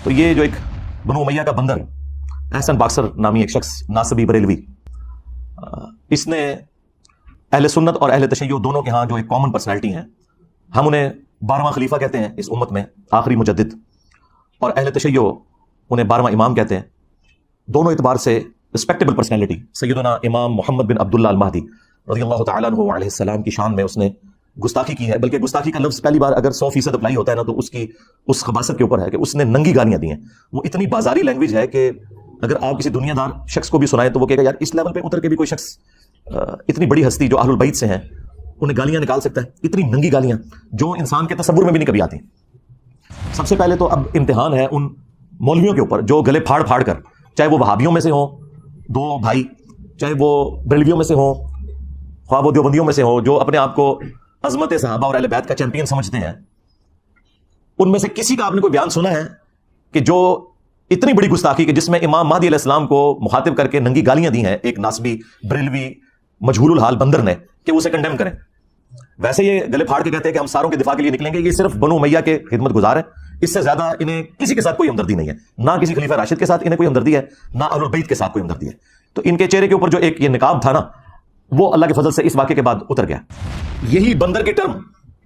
تو یہ جو ایک بنو امیہ کا بندر احسن باکسر نامی ایک شخص ناصبی بریلوی، اس نے اہل سنت اور اہل تشیع دونوں کے ہاں جو ایک کامن پرسنالٹی ہیں، ہم انہیں 12واں خلیفہ کہتے ہیں اس امت میں، آخری مجدد، اور اہل تشیع انہیں 12واں امام کہتے ہیں۔ دونوں اعتبار سے رسپیکٹیبل پرسنالٹی سیدنا امام محمد بن عبداللہ المہدی رضی اللہ تعالیٰ عنہ علیہ السلام کی شان میں اس نے گستاخی کی ہے، بلکہ گستاخی کا لفظ پہلی بار اگر 100% اپلائی ہوتا ہے نا تو اس کی اس خباثت کے اوپر ہے کہ اس نے ننگی گالیاں دی ہیں۔ وہ اتنی بازاری لینگویج ہے کہ اگر آپ کسی دنیا دار شخص کو بھی سنائیں تو وہ کہے گا یار اس لیول پہ اتر کے بھی کوئی شخص اتنی بڑی ہستی جو اہل البیت سے ہیں انہیں گالیاں نکال سکتا ہے، اتنی ننگی گالیاں جو انسان کے تصور میں بھی نہیں کبھی آتی۔ سب سے پہلے تو اب امتحان ہے ان مولویوں کے اوپر جو گلے پھاڑ پھاڑ کر، چاہے وہ وہابیوں میں سے ہوں دو بھائی، چاہے وہ بریلویوں میں سے ہوں، خواہ وہ دیوبندیوں میں سے ہوں، جو اپنے آپ کو عظمت صحابہ اور اہل بیت کا چیمپئن سمجھتے ہیں، ان میں سے کسی کا آپ نے کوئی بیان سنا ہے کہ جو اتنی بڑی گستاخی کہ جس میں امام مہدی علیہ السلام کو مخاطب کر کے ننگی گالیاں دی ہیں ایک ناسبی بریلوی مجہول الحال بندر نے، کہ وہ اسے کنڈیم کریں؟ ویسے یہ گلے پھاڑ کے کہتے ہیں کہ ہم ساروں کے دفاع کے لیے نکلیں گے، یہ صرف بنو امیہ کے خدمت گزار ہے، اس سے زیادہ انہیں کسی کے ساتھ کوئی ہمدردی نہیں ہے، نہ کسی خلیفہ راشد کے ساتھ انہیں کوئی ہمدردی ہے، نہ اہل البیت کے ساتھ کوئی ہمدردی ہے۔ تو ان کے چہرے کے اوپر جو ایک یہ نقاب تھا نا، وہ اللہ کے فضل سے اس واقعے کے بعد اتر گیا۔ یہی بندر کے ٹرم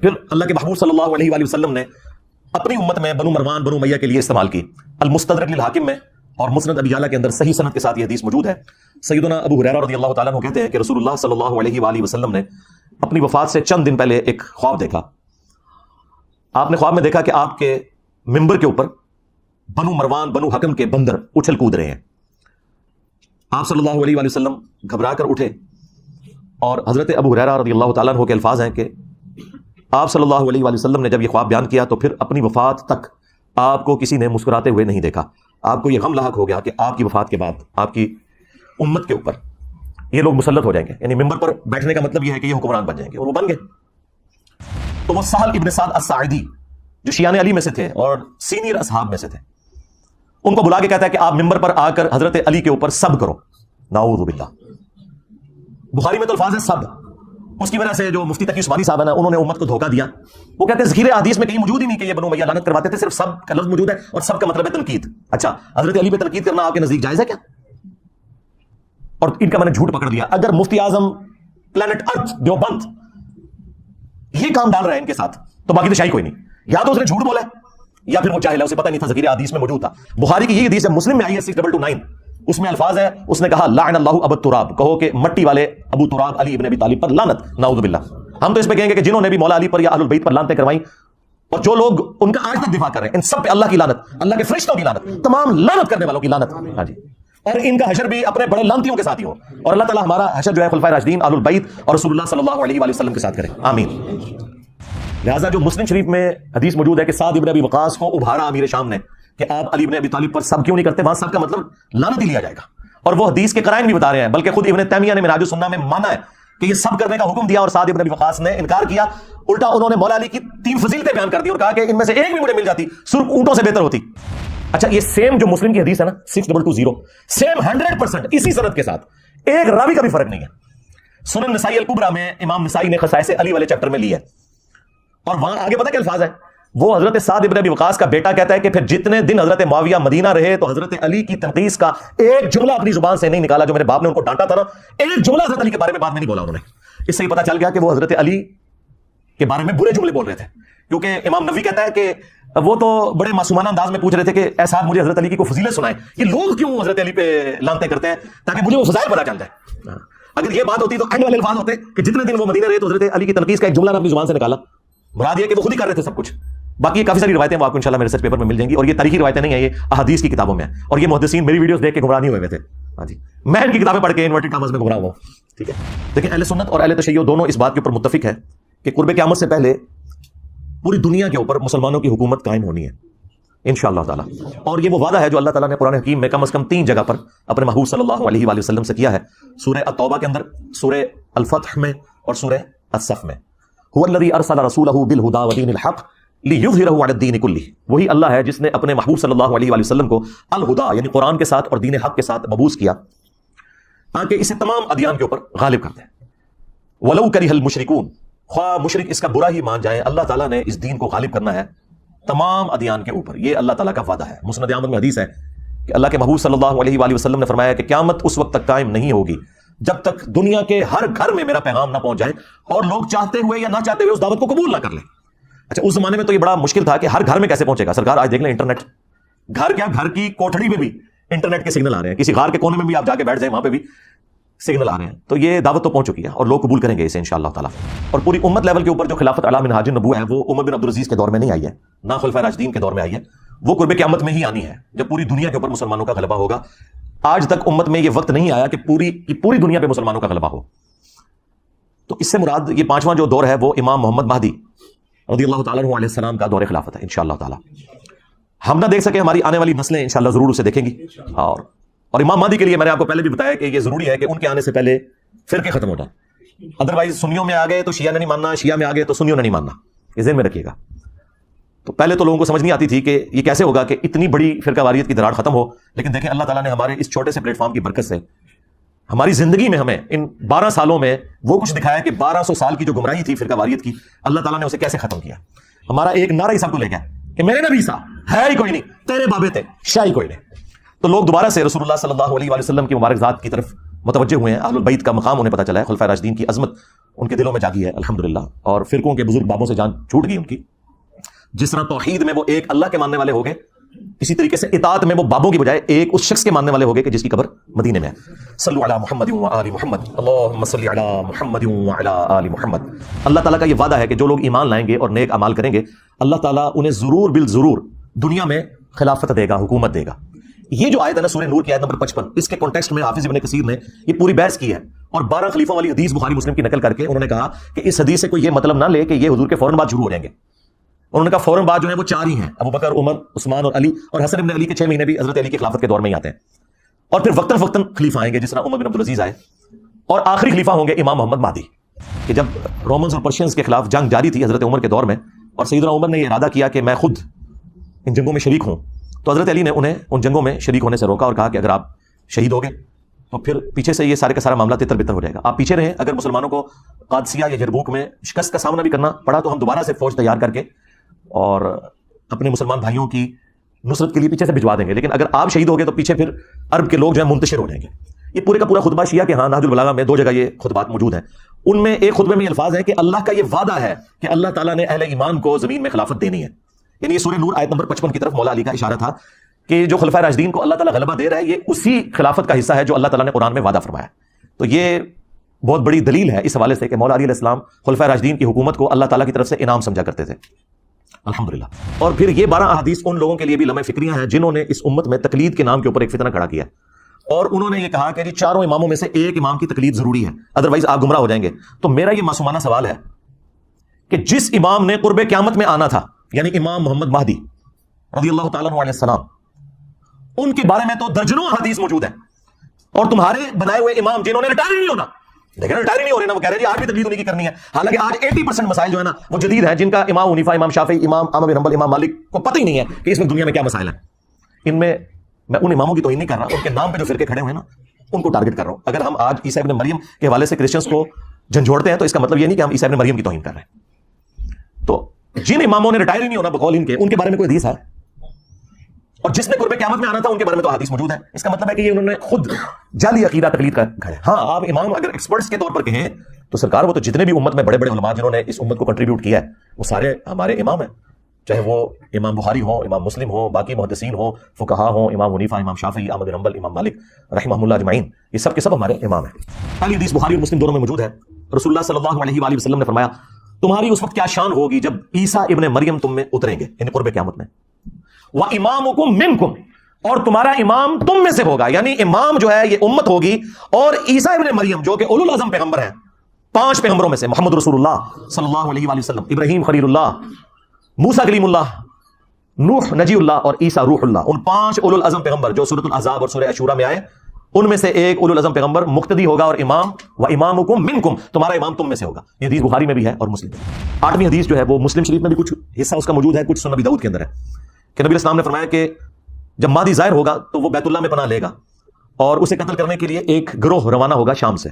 پھر اللہ کے محبوب صلی اللہ علیہ وآلہ وسلم نے اپنی امت میں بنو مروان بنو امیہ کے لیے استعمال کی۔ المستدرک للحاکم میں اور مسند ابی یعلا کے اندر صحیح سند کے ساتھ یہ حدیث موجود ہے۔ سیدنا ابو ہریرہ رضی اللہ تعالیٰ عنہ کہتے ہیں کہ رسول اللہ صلی اللہ علیہ وآلہ وسلم نے اپنی وفات سے چند دن پہلے ایک خواب دیکھا۔ آپ نے خواب میں دیکھا کہ آپ کے ممبر کے اوپر بنو مروان بنو حکم کے بندر اچھل کود رہے ہیں۔ آپ صلی اللہ علیہ وآلہ وسلم گھبرا کر اٹھے، اور حضرت ابو ہریرہ رضی اللہ تعالیٰ عنہ کے الفاظ ہیں کہ آپ صلی اللہ علیہ وآلہ وسلم نے جب یہ خواب بیان کیا تو پھر اپنی وفات تک آپ کو کسی نے مسکراتے ہوئے نہیں دیکھا۔ آپ کو یہ غم لاحق ہو گیا کہ آپ کی وفات کے بعد آپ کی امت کے اوپر یہ لوگ مسلط ہو جائیں گے، یعنی ممبر پر بیٹھنے کا مطلب یہ ہے کہ یہ حکمران بن جائیں گے، اور وہ بن گئے۔ تو وہ سہل ابن سعد الساعدی جو شیعان علی میں سے تھے اور سینئر اصحاب میں سے تھے، ان کو بلا کے کہتا ہے کہ آپ ممبر پر آ کر حضرت علی کے اوپر سب کرو۔ نعوذ باللہ، بخاری میں تو الفاظ ہے سب۔ اس کی وجہ سے جو مفتی تقی عثمانی صاحب ہیں انہوں نے امت کو دھوکہ دیا۔ وہ کہتے ہیں ذکر حدیث میں کہیں موجود ہی نہیں کہ یہ بنو امیہ لعنت کرواتے تھے، صرف سب کا لفظ موجود ہے اور سب کا مطلب ہے تنقید۔ اچھا، حضرت علی پہ تنقید کرنا آپ کے نزدیک جائز ہے کیا؟ اور ان کا میں نے جھوٹ پکڑ لیا۔ اگر مفتی اعظم پلانٹ ارتھ دیوبند یہ کام ڈال رہے ہیں ان کے ساتھ تو باقی تو شاہی کوئی نہیں، یا تو اس نے جھوٹ بولا یا پھر وہ جاہل ہے، اسے پتہ نہیں تھا ذکر حدیث میں موجود تھا۔ بخاری کی یہ حدیث ہے، مسلم میں آئی ہے 6229، اس میں الفاظ ہے، اس نے کہا لعن اللہ ابو تراب، کہو کہ مٹی والے ابو تراب علی ابن ابی طالب پر لعنت۔ نعوذ باللہ، ہم تو اس پہ کہیں گے کہ جنہوں نے بھی مولا علی پر یا اہل البیت پر لعنتیں کروائیں اور جو لوگ ان کا آج تک دفاع کر رہے ہیں، ان سب پہ اللہ کی لعنت، اللہ کے فرشتوں کی لعنت، تمام لعنت کرنے والوں کی لعنت۔ ہاں جی، اور ان کا حشر بھی اپنے بڑے لعنتیوں کے ساتھ ہی ہو، اور اللہ تعالی ہمارا حشر جو ہے خلفائے راشدین اہل البیت اور رسول اللہ صلی اللہ علیہ وآلہ وسلم کے ساتھ کرے، آمین۔ لہٰذا جو مسلم شریف میں حدیث موجود ہے کہ سعد ابن ابی وقاص کو ابھارا امیر شام نے کہ آپ علی ابن ابی طالب پر سب کیوں نہیں کرتے، وہاں سب کا مطلب لعنت ہی لیا جائے گا، اور وہ حدیث کے قرائن بھی بتا رہے ہیں، بلکہ خود ابن تیمیہ نے منہاج السنہ میں مانا ہے کہ یہ سب کرنے کا حکم دیا، اور سعد ابن ابی وقاص نے انکار کیا۔ الٹا انہوں نے مولا علی کی 3 فضیلتیں بیان کر دی اور کہا کہ ان میں سے ایک بھی مجھے مل جاتی سرخ اونٹوں سے بہتر ہوتی۔ اچھا، یہ سیم جو مسلم کی حدیث ہے نا 6220، سیم 100% اسی سند کے ساتھ، ایک راوی کا بھی فرق نہیں ہے۔ سنن نسائی الکبریٰ میں امام نسائی نے خصائص علی والے چیپٹر میں لی ہے، اور وہاں آگے پتہ کیا الفاظ ہے؟ وہ حضرت سعد ابن ابی وقاص کا بیٹا کہتا ہے کہ پھر جتنے دن حضرت معاویہ مدینہ رہے تو حضرت علی کی تنقیص کا ایک جملہ اپنی زبان سے نہیں نکالا۔ جو میرے باپ نے ان کو ڈانٹا تھا نا، ایک جملہ حضرت علی کے بارے میں بعد میں نہیں بولا انہوں نے۔ اس سے یہ پتہ چل گیا کہ وہ حضرت علی کے بارے میں برے جملے بول رہے تھے، کیونکہ امام نووی کہتا ہے کہ وہ تو بڑے معصومانہ انداز میں پوچھ رہے تھے کہ اے صاحب مجھے حضرت علی کی کوئی فضیلت سنائیں، یہ لوگ کیوں حضرت علی پہ لعنتیں کرتے ہیں، تاکہ مجھے وہ فضائل پتہ چل جائے۔ اگر یہ بات ہوتی تو اینڈ والے الفاظ ہوتے کہ جتنے دن وہ مدینہ رہے تو حضرت علی کی تنقیص کا ایک جملہ نے اپنی زبان سے نکالا، مراد یہ کہ وہ خود ہی کر رہے تھے سب کچھ۔ باقی یہ کافی ساری روایتیں وہ آپ کو انشاءاللہ میرے ریسرچ پیپر میں مل جائیں گی، اور یہ تاریخی روایتیں نہیں ہیں، یہ احادیث کی کتابوں میں ہیں، اور یہ محدثین میری ویڈیوز دیکھ کے گمراہ نہیں ہوئے تھے۔ ہاں جی، میں ان کی کتابیں پڑھ کے انورٹڈ کامز میں گمراہ ہوا ہوں، ٹھیک ہے۔ لیکن اہل سنت اور اہل تشیع دونوں اس بات کے اوپر متفق ہے کہ قرب قیامت سے پہلے پوری دنیا کے اوپر مسلمانوں کی حکومت قائم ہونی ہے انشاءاللہ تعالی، اور یہ وہ وعدہ ہے جو اللہ تعالیٰ نے قرآن حکیم میں کم از کم 3 جگہ پر اپنے محبوب صلی اللہ علیہ وآلہ وسلم سے کیا ہے، سورہ التوبہ کے اندر، سورہ الفتح میں، اور سورہ الصف میں۔ هو الذی ارسل رسولہ بالہدی ودین الحق لیظہرہ علی الدین کلہ، وہی اللہ ہے جس نے اپنے محبوب صلی اللہ علیہ وآلہ وسلم کو الہدا یعنی قرآن کے ساتھ اور دین حق کے ساتھ مبعوث کیا تاکہ اسے تمام ادیان کے اوپر غالب کر دیں۔ ولو کرہ المشرکون، خواہ مشرک اس کا برا ہی مان جائیں، اللہ تعالیٰ نے اس دین کو غالب کرنا ہے تمام ادیان کے اوپر. یہ اللہ تعالیٰ کا وعدہ ہے. مسند احمد میں حدیث ہے کہ اللہ کے محبوب صلی اللہ علیہ وآلہ وسلم نے فرمایا کہ قیامت اس وقت تک قائم نہیں ہوگی جب تک دنیا کے ہر گھر میں میرا پیغام نہ پہنچ جائے اور لوگ چاہتے ہوئے یا نہ چاہتے ہوئے اس دعوت کو قبول نہ کر لیں. اچھا اس زمانے میں تو یہ بڑا مشکل تھا کہ ہر گھر میں کیسے پہنچے گا. سرکار آج دیکھ لیں انٹرنیٹ, گھر کیا گھر کی کوٹڑی میں بھی انٹرنیٹ کے سگنل آ رہے ہیں, کسی غار کے کونے میں بھی آپ جا کے بیٹھ جائیں وہاں پہ بھی سگنل آ رہے ہیں. تو یہ دعوت تو پہنچ چکی ہے اور لوگ قبول کریں گے اسے انشاءاللہ تعالیٰ. اور پوری امت لیول کے اوپر جو خلافت اعلی منہاج النبوہ ہے وہ عمر بن عبدالعزیز کے دور میں نہیں آئی ہے, نہ خلفائے راشدین کے دور میں آئی ہے, وہ قرب قیامت میں ہی آنی ہے جب پوری دنیا کے اوپر مسلمانوں کا غلبہ ہوگا. آج تک امت میں یہ وقت نہیں آیا کہ پوری دنیا پہ مسلمانوں کا غلبہ ہو. تو اس سے مراد یہ پانچواں جو دور ہے وہ امام محمد مہدی رضی اللہ تعالیٰ عنہ علیہ السلام کا دور خلافت ہے انشاءاللہ تعالیٰ. ہم نہ دیکھ سکے, ہماری آنے والی نسلیں انشاءاللہ ضرور اسے دیکھیں گی. اور امام مہدی کے لیے میں نے آپ کو پہلے بھی بتایا کہ یہ ضروری ہے کہ ان کے آنے سے پہلے فرقے ختم ہو جائیں. ادروائز سنیوں میں آ گئے تو شیعہ نے نہیں ماننا, شیعہ میں آ گئے تو سنیوں نے نہیں ماننا, یہ ذہن میں رکھیے گا. تو پہلے تو لوگوں کو سمجھ نہیں آتی تھی کہ یہ کیسے ہوگا کہ اتنی بڑی فرقہ واریت کی دراڑ ختم ہو. لیکن دیکھیں اللہ تعالیٰ نے ہمارے اس چھوٹے سے پلیٹ فارم کی برکت سے ہماری زندگی میں ہمیں ان 12 سالوں میں وہ کچھ دکھایا کہ 1200 سال کی جو گمراہی تھی فرقہ واریت کی, اللہ تعالیٰ نے اسے کیسے ختم کیا. ہمارا ایک نعرہ ہی سب کو لے گیا کہ میرے نبی سا ہے ہی کوئی نہیں, تیرے بابے تھے شاہ ہی کوئی نہیں. تو لوگ دوبارہ سے رسول اللہ صلی اللہ علیہ وآلہ وسلم کی مبارک ذات کی طرف متوجہ ہوئے ہیں. اہل البیت کا مقام انہیں پتہ چلا ہے, خلفائے راشدین کی عظمت ان کے دلوں میں جاگی ہے الحمدللہ. اور فرقوں کے بزرگ بابوں سے جان چھوٹ گئی ان کی. جس طرح توحید میں وہ ایک اللہ کے ماننے والے ہو گئے, اسی طریقے سے اطاعت میں وہ بابوں کی بجائے ایک اس شخص کے ماننے والے ہو گئے کہ جس کی قبر مدینے میں ہے. صلو علی محمد و آل محمد, اللہم صلی علی محمد و علی آل محمد. اللہ تعالیٰ کا یہ وعدہ ہے کہ جو لوگ ایمان لائیں گے اور نیک اعمال کریں گے اللہ تعالیٰ انہیں ضرور بالضرور دنیا میں خلافت دے گا, حکومت دے گا. یہ جو آیت ہے نا سورہ نور کی آیت نمبر 55, اس کے کانٹیکسٹ میں حافظ ابن کثیر نے یہ پوری بحث کی ہے اور 12 خلیفوں والی حدیث بخاری مسلم کی نقل کر کے انہوں نے کہا کہ اس حدیث سے کوئی یہ مطلب نہ لے کہ یہ حضور کے فوراً بعد شروع ہو جائیں گے. انہوں نے کہا فوراً بعد جو ہے وہ 4 ہی ہیں, ابو بکر, عمر, عثمان اور علی, اور حسن ابن علی کے 6 مہینے بھی حضرت علی کی خلافت کے دور میں ہی آتے ہیں. اور پھر وقتاً فوقتاً خلیفہ آئیں گے جس طرح عمر بن عبدالعزیز آئے, اور آخری خلیفہ ہوں گے امام محمد مہدی. کہ جب رومنز اور پرشینز کے خلاف جنگ جاری تھی حضرت عمر کے دور میں اور سیدنا عمر نے یہ ارادہ کیا کہ میں خود ان جنگوں میں شریک ہوں, تو حضرت علی نے انہیں ان جنگوں میں شریک ہونے سے روکا اور کہا کہ اگر آپ شہید ہو گئے تو پھر پیچھے سے یہ سارے کا سارا معاملہ تتر بتر ہو جائے گا, آپ پیچھے رہیں. اگر مسلمانوں کو قادسیہ یا یرموک میں شکست کا سامنا بھی کرنا پڑا تو ہم دوبارہ سے فوج تیار کر کے اور اپنے مسلمان بھائیوں کی نصرت کے لیے پیچھے سے بھجوا دیں گے. لیکن اگر آپ شہید ہو گئے تو پیچھے پھر عرب کے لوگ جو ہیں منتشر ہو جائیں گے. یہ پورے کا پورا خطبہ شیعہ کے ہاں نہج البلاغہ میں 2 جگہ یہ خطبات موجود ہیں. ان میں ایک خطبے میں یہ الفاظ ہیں کہ اللہ کا یہ وعدہ ہے کہ اللہ تعالیٰ نے اہل ایمان کو زمین میں خلافت دینی ہے. یعنی یہ سورہ نور آیت نمبر 55 کی طرف مولا علی کا اشارہ تھا کہ جو خلفائے راشدین کو اللہ تعالیٰ غلبہ دے رہا ہے یہ اسی خلافت کا حصہ ہے جو اللہ تعالیٰ نے قرآن میں وعدہ فرمایا. تو یہ بہت بڑی دلیل ہے اس حوالے سے کہ مولا علی علیہ السلام خلفائے راشدین کی حکومت کو اللہ تعالیٰ کی طرف سے انعام سمجھا کرتے تھے الحمدللہ. اور پھر یہ 12 احادیث ان لوگوں کے لیے بھی لمحہ فکریاں ہیں جنہوں نے اس امت میں تقلید کے نام کے اوپر ایک فتنہ کھڑا کیا اور انہوں نے یہ کہا کہ 4 اماموں میں سے ایک امام کی تقلید ضروری ہے, ادروائز آپ گمراہ ہو جائیں گے. تو میرا یہ معصومانہ سوال ہے کہ جس امام نے قرب قیامت میں آنا تھا یعنی امام محمد مہدی رضی اللہ تعالیٰ عنہ علیہ السلام, ان کے بارے میں تو درجنوں حدیث موجود ہیں, اور تمہارے بنائے ہوئے امام جنہوں نے ریٹائر نہیں ہونا, لیکن ریٹائر نہیں ہو رہے نا, وہ کہہ رہے ہیں آج بھی تقلید انہیں کی کرنی ہے. حالانکہ آج 80% مسائل جو ہے نا وہ جدید ہیں جن کا امام حنیفہ, امام شافعی, امام احمد بن حنبل, امام مالک کو پتہ ہی نہیں ہے کہ اس وقت دنیا میں کیا مسائل ہیں. ان میں ان اماموں کی توہین نہیں کر رہا, ان کے نام پہ جو فرقے کھڑے ہوئے ہیں نا ان کو ٹارگٹ کر رہا ہوں. اگر ہم آج عیسیٰ ابن مریم کے حوالے سے کرسچنس کو جھنجھوڑتے ہیں تو اس کا مطلب یہ نہیں کہ ہم عیسیٰ ابن مریم کی توہین کر رہے ہیں. تو جن اماموں نے ریٹائر ہی نہیں ہونا بقول ان کے بارے میں کوئی حدیث ہے, اور جس نے قرب قیامت میں آنا تھا ان کے بارے میں تو حدیث موجود ہے. اس کا مطلب ہے کہ یہ انہوں نے خود جعلی عقیدہ تقلید کر گھڑے. ہاں آپ امام اگر ایکسپرٹس کے طور پر کہیں تو سرکار وہ تو جتنے بھی امت میں بڑے بڑے علماء جنہوں نے اس امت کو کنٹریبیوٹ کیا ہے وہ سارے ہمارے امام ہیں, چاہے وہ امام بخاری ہوں, امام مسلم ہوں, باقی محدثین ہوں, فقہا ہوں, امام حنیفہ, امام شافعی, احمد بن حنبل, امام مالک رحمہ اللہ اجمعین, یہ سب کے سب ہمارے امام ہیں. پہلی حدیث بخاری اور مسلم دونوں میں موجود ہے. رسول اللہ صلی اللہ علیہ وآلہ وسلم نے فرمایا تمہاری اس وقت کیا شان ہوگی جب عیسیٰ ابن مریم تم میں اتریں گے یعنی قرب قیامت میں, وَإِمَامُكُم مِّنكُم, اور تمہارا امام تم میں سے ہوگا. یعنی امام جو ہے یہ امت ہوگی, اور عیسیٰ ابن مریم جو کہ اولو العزم پیغمبر ہیں, 5 پیغمبروں میں سے محمد رسول اللہ صلی اللہ علیہ وآلہ وسلم, ابراہیم خلیل اللہ, موسیٰ کلیم اللہ, نوح نجی اللہ اور عیسیٰ روح اللہ, ان 5 اولو العزم پیغمبر جو سورۃ الاحزاب اور سورہ عاشورہ میں آئے ان میں سے ایک اولو العزم پیغمبر مقتدی ہوگا, اور امام وَإِمَامُكُم مِّنكُم, تمہارا امام تم میں سے ہوگا. یہ حدیث بخاری میں بھی ہے اور مسلم میں. 8ویں حدیث جو ہے وہ مسلم شریف میں بھی کچھ حصہ اس کا موجود ہے, کچھ سنن ابی داؤد کے اندر ہے کہ نبی اسلام نے فرمایا کہ جب مہدی ظاہر ہوگا تو وہ بیت اللہ میں پناہ لے گا اور اسے قتل کرنے کے لیے ایک گروہ روانہ ہوگا شام سے,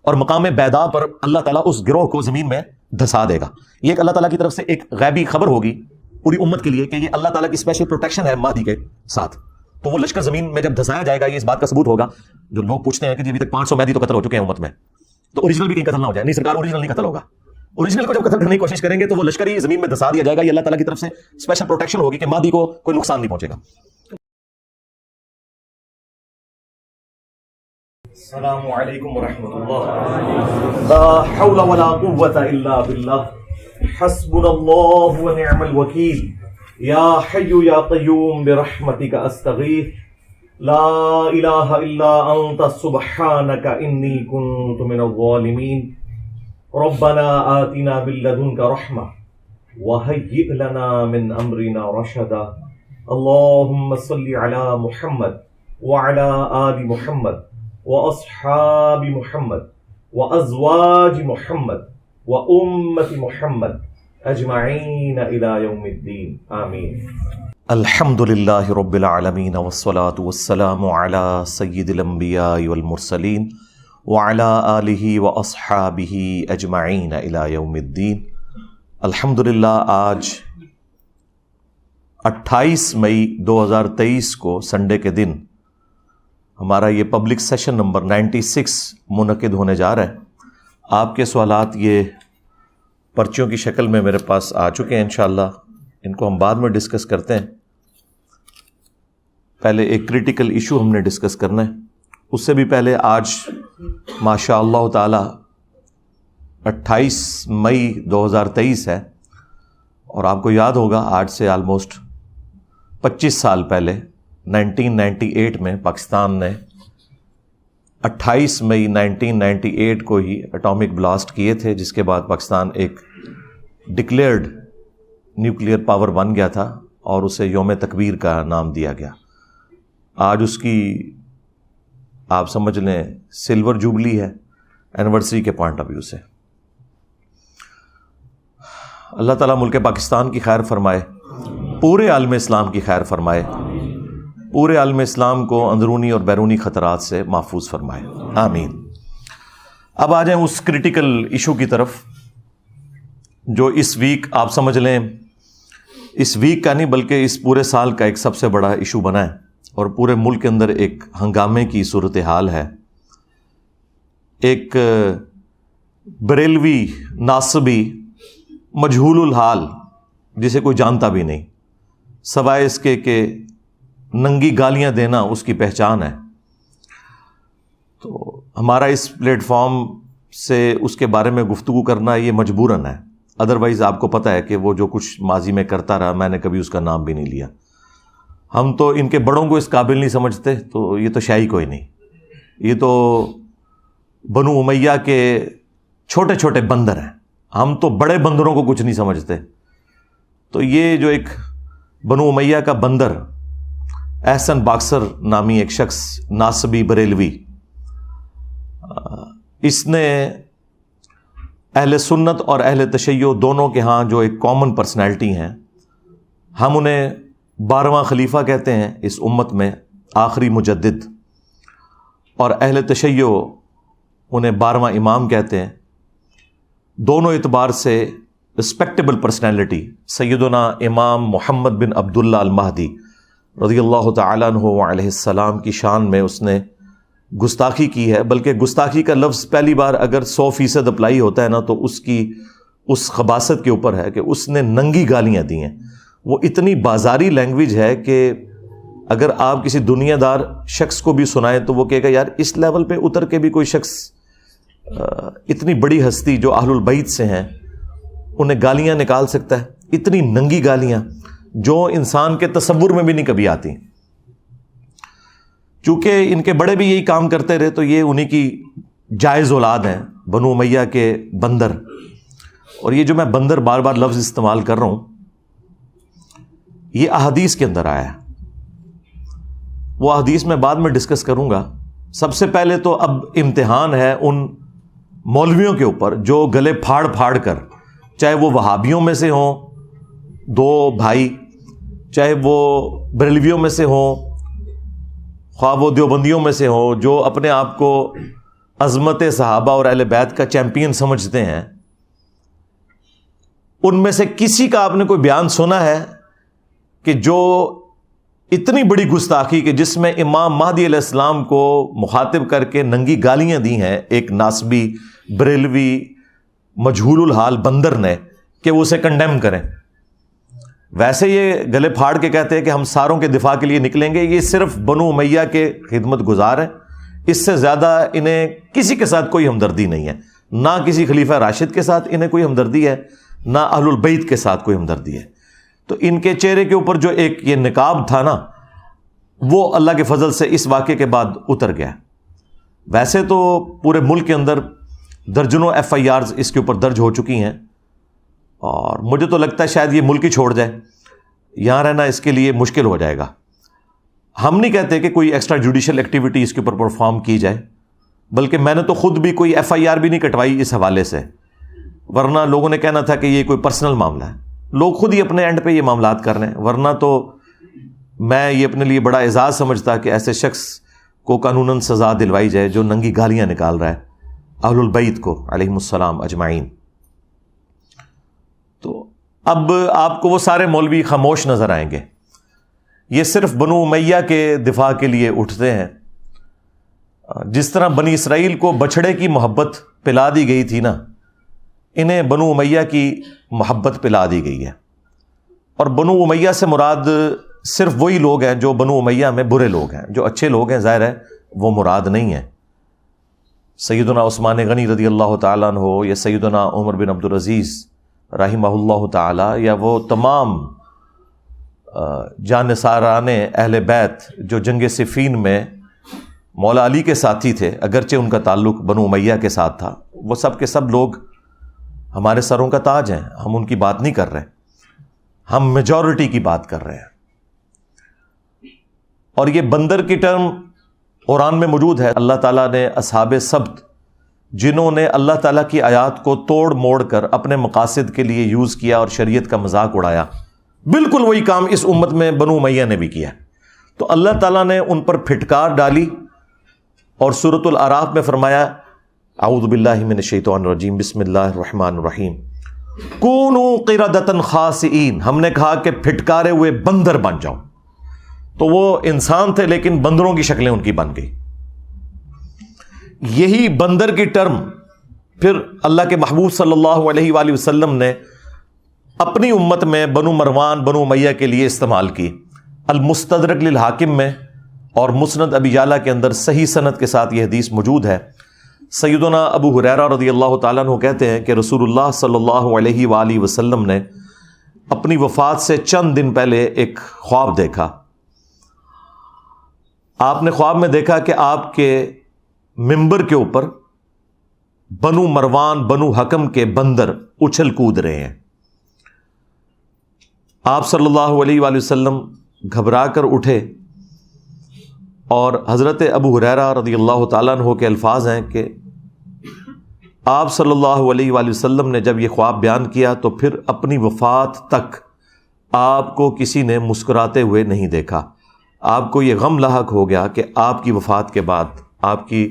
اور مقام بیدا پر اللہ تعالیٰ اس گروہ کو زمین میں دھسا دے گا. یہ ایک اللہ تعالیٰ کی طرف سے ایک غیبی خبر ہوگی پوری امت کے لیے کہ یہ اللہ تعالیٰ کی اسپیشل پروٹیکشن ہے مہدی کے ساتھ. تو وہ لشکر زمین میں جب دھسایا جائے گا یہ اس بات کا ثبوت ہوگا. جو لوگ پوچھتے ہیں کہ ابھی تک 500 مہدی تو قتل ہو چکے ہیں امت میں, تو اوریجنل بھی کہیں قتل نہ ہو جائے. نہیں سرکار, اوریجنل نہیں قتل ہوگا. اوریجنل کو جب قتل کرنے کی کوشش کریں گے تو وہ لشکر ہی زمین میں دھسا دیا جائے گا. یہ اللہ تعالیٰ کی طرف سے اسپیشل پروٹیکشن ہوگی کہ مہدی کو کوئی نقصان نہیں پہنچے گا. السلام علیکم ورحمۃ اللہ. لا حول ولا قوة الا باللہ. حسبنا اللہ ونعم الوکیل. یا حی یا قیوم برحمتک استغیث. لا الہ الا انت سبحانک انی کنت من الظالمین. ربنا آتنا من لدنک رحمہ وہیئ لنا من امرنا رشدا. اللہم صل علی محمد وعلی آل محمد واصحاب محمد وازواج محمد وامت محمد اجمعین الی یوم الدین. آمین. الحمد للہ رب العالمین والصلاة والسلام علی سید الانبیاء والمرسلین وعلی آلہ واصحابہ اجمعین الی یوم الدین. الحمدللہ آج 28 مئی 2023 کو سنڈے کے دن ہمارا یہ پبلک سیشن نمبر 96 منعقد ہونے جا رہا ہے. آپ کے سوالات یہ پرچیوں کی شکل میں میرے پاس آ چکے ہیں. انشاءاللہ ان کو ہم بعد میں ڈسکس کرتے ہیں. پہلے ایک کریٹیکل ایشو ہم نے ڈسکس کرنا ہے. اس سے بھی پہلے آج ماشاء اللہ تعالی 28 مئی 2023 ہے, اور آپ کو یاد ہوگا آج سے آلموسٹ 25 سال پہلے 1998 میں پاکستان نے 28 مئی 1998 کو ہی اٹامک بلاسٹ کیے تھے, جس کے بعد پاکستان ایک ڈکلیئرڈ نیوکلیئر پاور بن گیا تھا اور اسے یوم تکبیر کا نام دیا گیا. آج اس کی آپ سمجھ لیں سلور جوبلی ہے اینیورسری کے پوائنٹ آف ویو سے. اللہ تعالیٰ ملک پاکستان کی خیر فرمائے, پورے عالم اسلام کی خیر فرمائے, پورے عالم اسلام کو اندرونی اور بیرونی خطرات سے محفوظ فرمائے. آمین. اب آ جائیں اس کریٹیکل ایشو کی طرف جو اس ویک آپ سمجھ لیں, اس ویک کا نہیں بلکہ اس پورے سال کا ایک سب سے بڑا ایشو بنا ہے اور پورے ملک کے اندر ایک ہنگامے کی صورتحال ہے. ایک بریلوی ناصبی مجہول الحال جسے کوئی جانتا بھی نہیں, سوائے اس کے کہ ننگی گالیاں دینا اس کی پہچان ہے. تو ہمارا اس پلیٹ فارم سے اس کے بارے میں گفتگو کرنا یہ مجبوراً ہے. ادروائز آپ کو پتہ ہے کہ وہ جو کچھ ماضی میں کرتا رہا, میں نے کبھی اس کا نام بھی نہیں لیا. ہم تو ان کے بڑوں کو اس قابل نہیں سمجھتے, تو یہ تو شاہی کوئی نہیں, یہ تو بنو امیہ کے چھوٹے چھوٹے بندر ہیں. ہم تو بڑے بندروں کو کچھ نہیں سمجھتے. تو یہ جو ایک بنو امیہ کا بندر احسن باکسر نامی ایک شخص ناصبی بریلوی, اس نے اہل سنت اور اہل تشیع دونوں کے ہاں جو ایک کامن پرسنالٹی ہیں, ہم انہیں 12واں خلیفہ کہتے ہیں اس امت میں, آخری مجدد, اور اہل تشیع انہیں 12واں امام کہتے ہیں. دونوں اعتبار سے رسپیکٹیبل پرسنالٹی سیدنا امام محمد بن عبداللہ المہدی رضی اللہ تعالیٰ عنہ علیہ السلام کی شان میں اس نے گستاخی کی ہے. بلکہ گستاخی کا لفظ پہلی بار اگر 100% اپلائی ہوتا ہے نا, تو اس کی اس خباثت کے اوپر ہے کہ اس نے ننگی گالیاں دی ہیں. وہ اتنی بازاری لینگویج ہے کہ اگر آپ کسی دنیا دار شخص کو بھی سنائیں تو وہ کہے گا یار اس لیول پہ اتر کے بھی کوئی شخص, اتنی بڑی ہستی جو اہل البیت سے ہیں, انہیں گالیاں نکال سکتا ہے. اتنی ننگی گالیاں جو انسان کے تصور میں بھی نہیں کبھی آتی. چونکہ ان کے بڑے بھی یہی کام کرتے رہے تو یہ انہی کی جائز اولاد ہیں, بنو امیہ کے بندر. اور یہ جو میں بندر بار بار لفظ استعمال کر رہا ہوں, یہ احادیث کے اندر آیا ہے. وہ احادیث میں بعد میں ڈسکس کروں گا. سب سے پہلے تو اب امتحان ہے ان مولویوں کے اوپر جو گلے پھاڑ پھاڑ کر, چاہے وہ وہابیوں میں سے ہوں 2 بھائی, چاہے وہ بریلویوں میں سے ہوں, خواہ وہ دیوبندیوں میں سے ہوں, جو اپنے آپ کو عظمت صحابہ اور اہل بیت کا چیمپئن سمجھتے ہیں, ان میں سے کسی کا آپ نے کوئی بیان سنا ہے کہ جو اتنی بڑی گستاخی کہ جس میں امام مہدی علیہ السلام کو مخاطب کر کے ننگی گالیاں دی ہیں ایک ناسبی بریلوی مجہول الحال بندر نے کہ وہ اسے کنڈیم کریں، ویسے یہ گلے پھاڑ کے کہتے ہیں کہ ہم ساروں کے دفاع کے لیے نکلیں گے. یہ صرف بنو امیہ کے خدمت گزار ہیں، اس سے زیادہ انہیں کسی کے ساتھ کوئی ہمدردی نہیں ہے، نہ کسی خلیفہ راشد کے ساتھ انہیں کوئی ہمدردی ہے، نہ اہل البیت کے ساتھ کوئی ہمدردی ہے. تو ان کے چہرے کے اوپر جو ایک یہ نقاب تھا نا، وہ اللہ کے فضل سے اس واقعے کے بعد اتر گیا. ویسے تو پورے ملک کے اندر درجنوں FIRs اس کے اوپر درج ہو چکی ہیں، اور مجھے تو لگتا ہے شاید یہ ملک ہی چھوڑ جائے، یہاں رہنا اس کے لیے مشکل ہو جائے گا. ہم نہیں کہتے کہ کوئی ایکسٹرا جوڈیشل ایکٹیویٹی اس کے اوپر پرفارم کی جائے، بلکہ میں نے تو خود بھی کوئی FIR بھی نہیں کٹوائی اس حوالے سے، ورنہ لوگوں نے کہنا تھا کہ یہ کوئی پرسنل معاملہ ہے. لوگ خود ہی اپنے اینڈ پہ یہ معاملات کر رہے ہیں، ورنہ تو میں یہ اپنے لیے بڑا اعزاز سمجھتا کہ ایسے شخص کو قانوناً سزا دلوائی جائے جو ننگی گالیاں نکال رہا ہے اہل البیت کو علیہم السلام اجمعین. تو اب آپ کو وہ سارے مولوی خاموش نظر آئیں گے، یہ صرف بنو امیہ کے دفاع کے لیے اٹھتے ہیں. جس طرح بنی اسرائیل کو بچھڑے کی محبت پلا دی گئی تھی نا، انہیں بنو امیہ کی محبت پلا دی گئی ہے. اور بنو امیہ سے مراد صرف وہی لوگ ہیں جو بنو امیہ میں برے لوگ ہیں، جو اچھے لوگ ہیں ظاہر ہے وہ مراد نہیں ہیں. سیدنا عثمان غنی رضی اللہ تعالیٰ عنہ یا سیدنا عمر بن عبد العزیز رحمہ اللہ تعالی، یا وہ تمام جانثاران اہل بیت جو جنگ صفین میں مولا علی کے ساتھی تھے، اگرچہ ان کا تعلق بنو امیہ کے ساتھ تھا، وہ سب کے سب لوگ ہمارے سروں کا تاج ہیں. ہم ان کی بات نہیں کر رہے، ہم میجورٹی کی بات کر رہے ہیں. اور یہ بندر کی ٹرم قرآن میں موجود ہے. اللہ تعالیٰ نے اصحاب سبت، جنہوں نے اللہ تعالیٰ کی آیات کو توڑ موڑ کر اپنے مقاصد کے لیے یوز کیا اور شریعت کا مذاق اڑایا، بالکل وہی کام اس امت میں بنو امیہ نے بھی کیا. تو اللہ تعالیٰ نے ان پر پھٹکار ڈالی اور سورۃ الاعراف میں فرمایا اعوذ باللہ من الشیطان الرجیم بسم اللہ الرحمن الرحیم کونوا قردۃ خاسئین. ہم نے کہا کہ پھٹکارے ہوئے بندر بن جاؤ. تو وہ انسان تھے لیکن بندروں کی شکلیں ان کی بن گئی. یہی بندر کی ٹرم پھر اللہ کے محبوب صلی اللہ علیہ وآلہ وسلم نے اپنی امت میں بنو مروان بنو امیہ کے لیے استعمال کی. المستدرک للحاکم میں اور مسند ابی یعلا کے اندر صحیح سند کے ساتھ یہ حدیث موجود ہے. سیدنا ابو ہریرہ رضی اللہ تعالیٰ عنہ کہتے ہیں کہ رسول اللہ صلی اللہ علیہ وآلہ وسلم نے اپنی وفات سے چند دن پہلے ایک خواب دیکھا. آپ نے خواب میں دیکھا کہ آپ کے ممبر کے اوپر بنو مروان بنو حکم کے بندر اچھل کود رہے ہیں. آپ صلی اللہ علیہ وآلہ وسلم گھبرا کر اٹھے، اور حضرت ابو ہریرہ رضی اللہ تعالیٰ عنہ کے الفاظ ہیں کہ آپ صلی اللہ علیہ وآلہ وسلم نے جب یہ خواب بیان کیا تو پھر اپنی وفات تک آپ کو کسی نے مسکراتے ہوئے نہیں دیکھا. آپ کو یہ غم لاحق ہو گیا کہ آپ کی وفات کے بعد آپ کی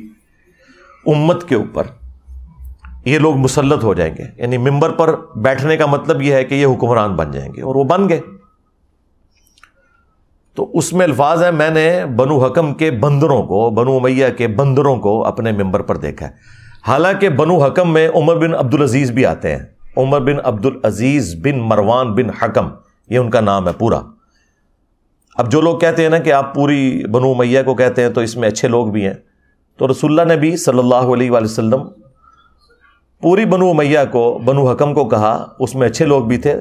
امت کے اوپر یہ لوگ مسلط ہو جائیں گے. یعنی ممبر پر بیٹھنے کا مطلب یہ ہے کہ یہ حکمران بن جائیں گے، اور وہ بن گئے. تو اس میں الفاظ ہیں میں نے بنو حکم کے بندروں کو، بنو امیہ کے بندروں کو اپنے ممبر پر دیکھا ہے. حالانکہ بنو حکم میں عمر بن عبد العزیز بھی آتے ہیں. عمر بن عبد العزیز بن مروان بن حکم، یہ ان کا نام ہے پورا. اب جو لوگ کہتے ہیں نا کہ آپ پوری بنو امیہ کو کہتے ہیں تو اس میں اچھے لوگ بھی ہیں، تو رسول اللہ نے بھی صلی اللہ علیہ وآلہ وسلم پوری بنو امیہ کو، بنو حکم کو کہا، اس میں اچھے لوگ بھی تھے.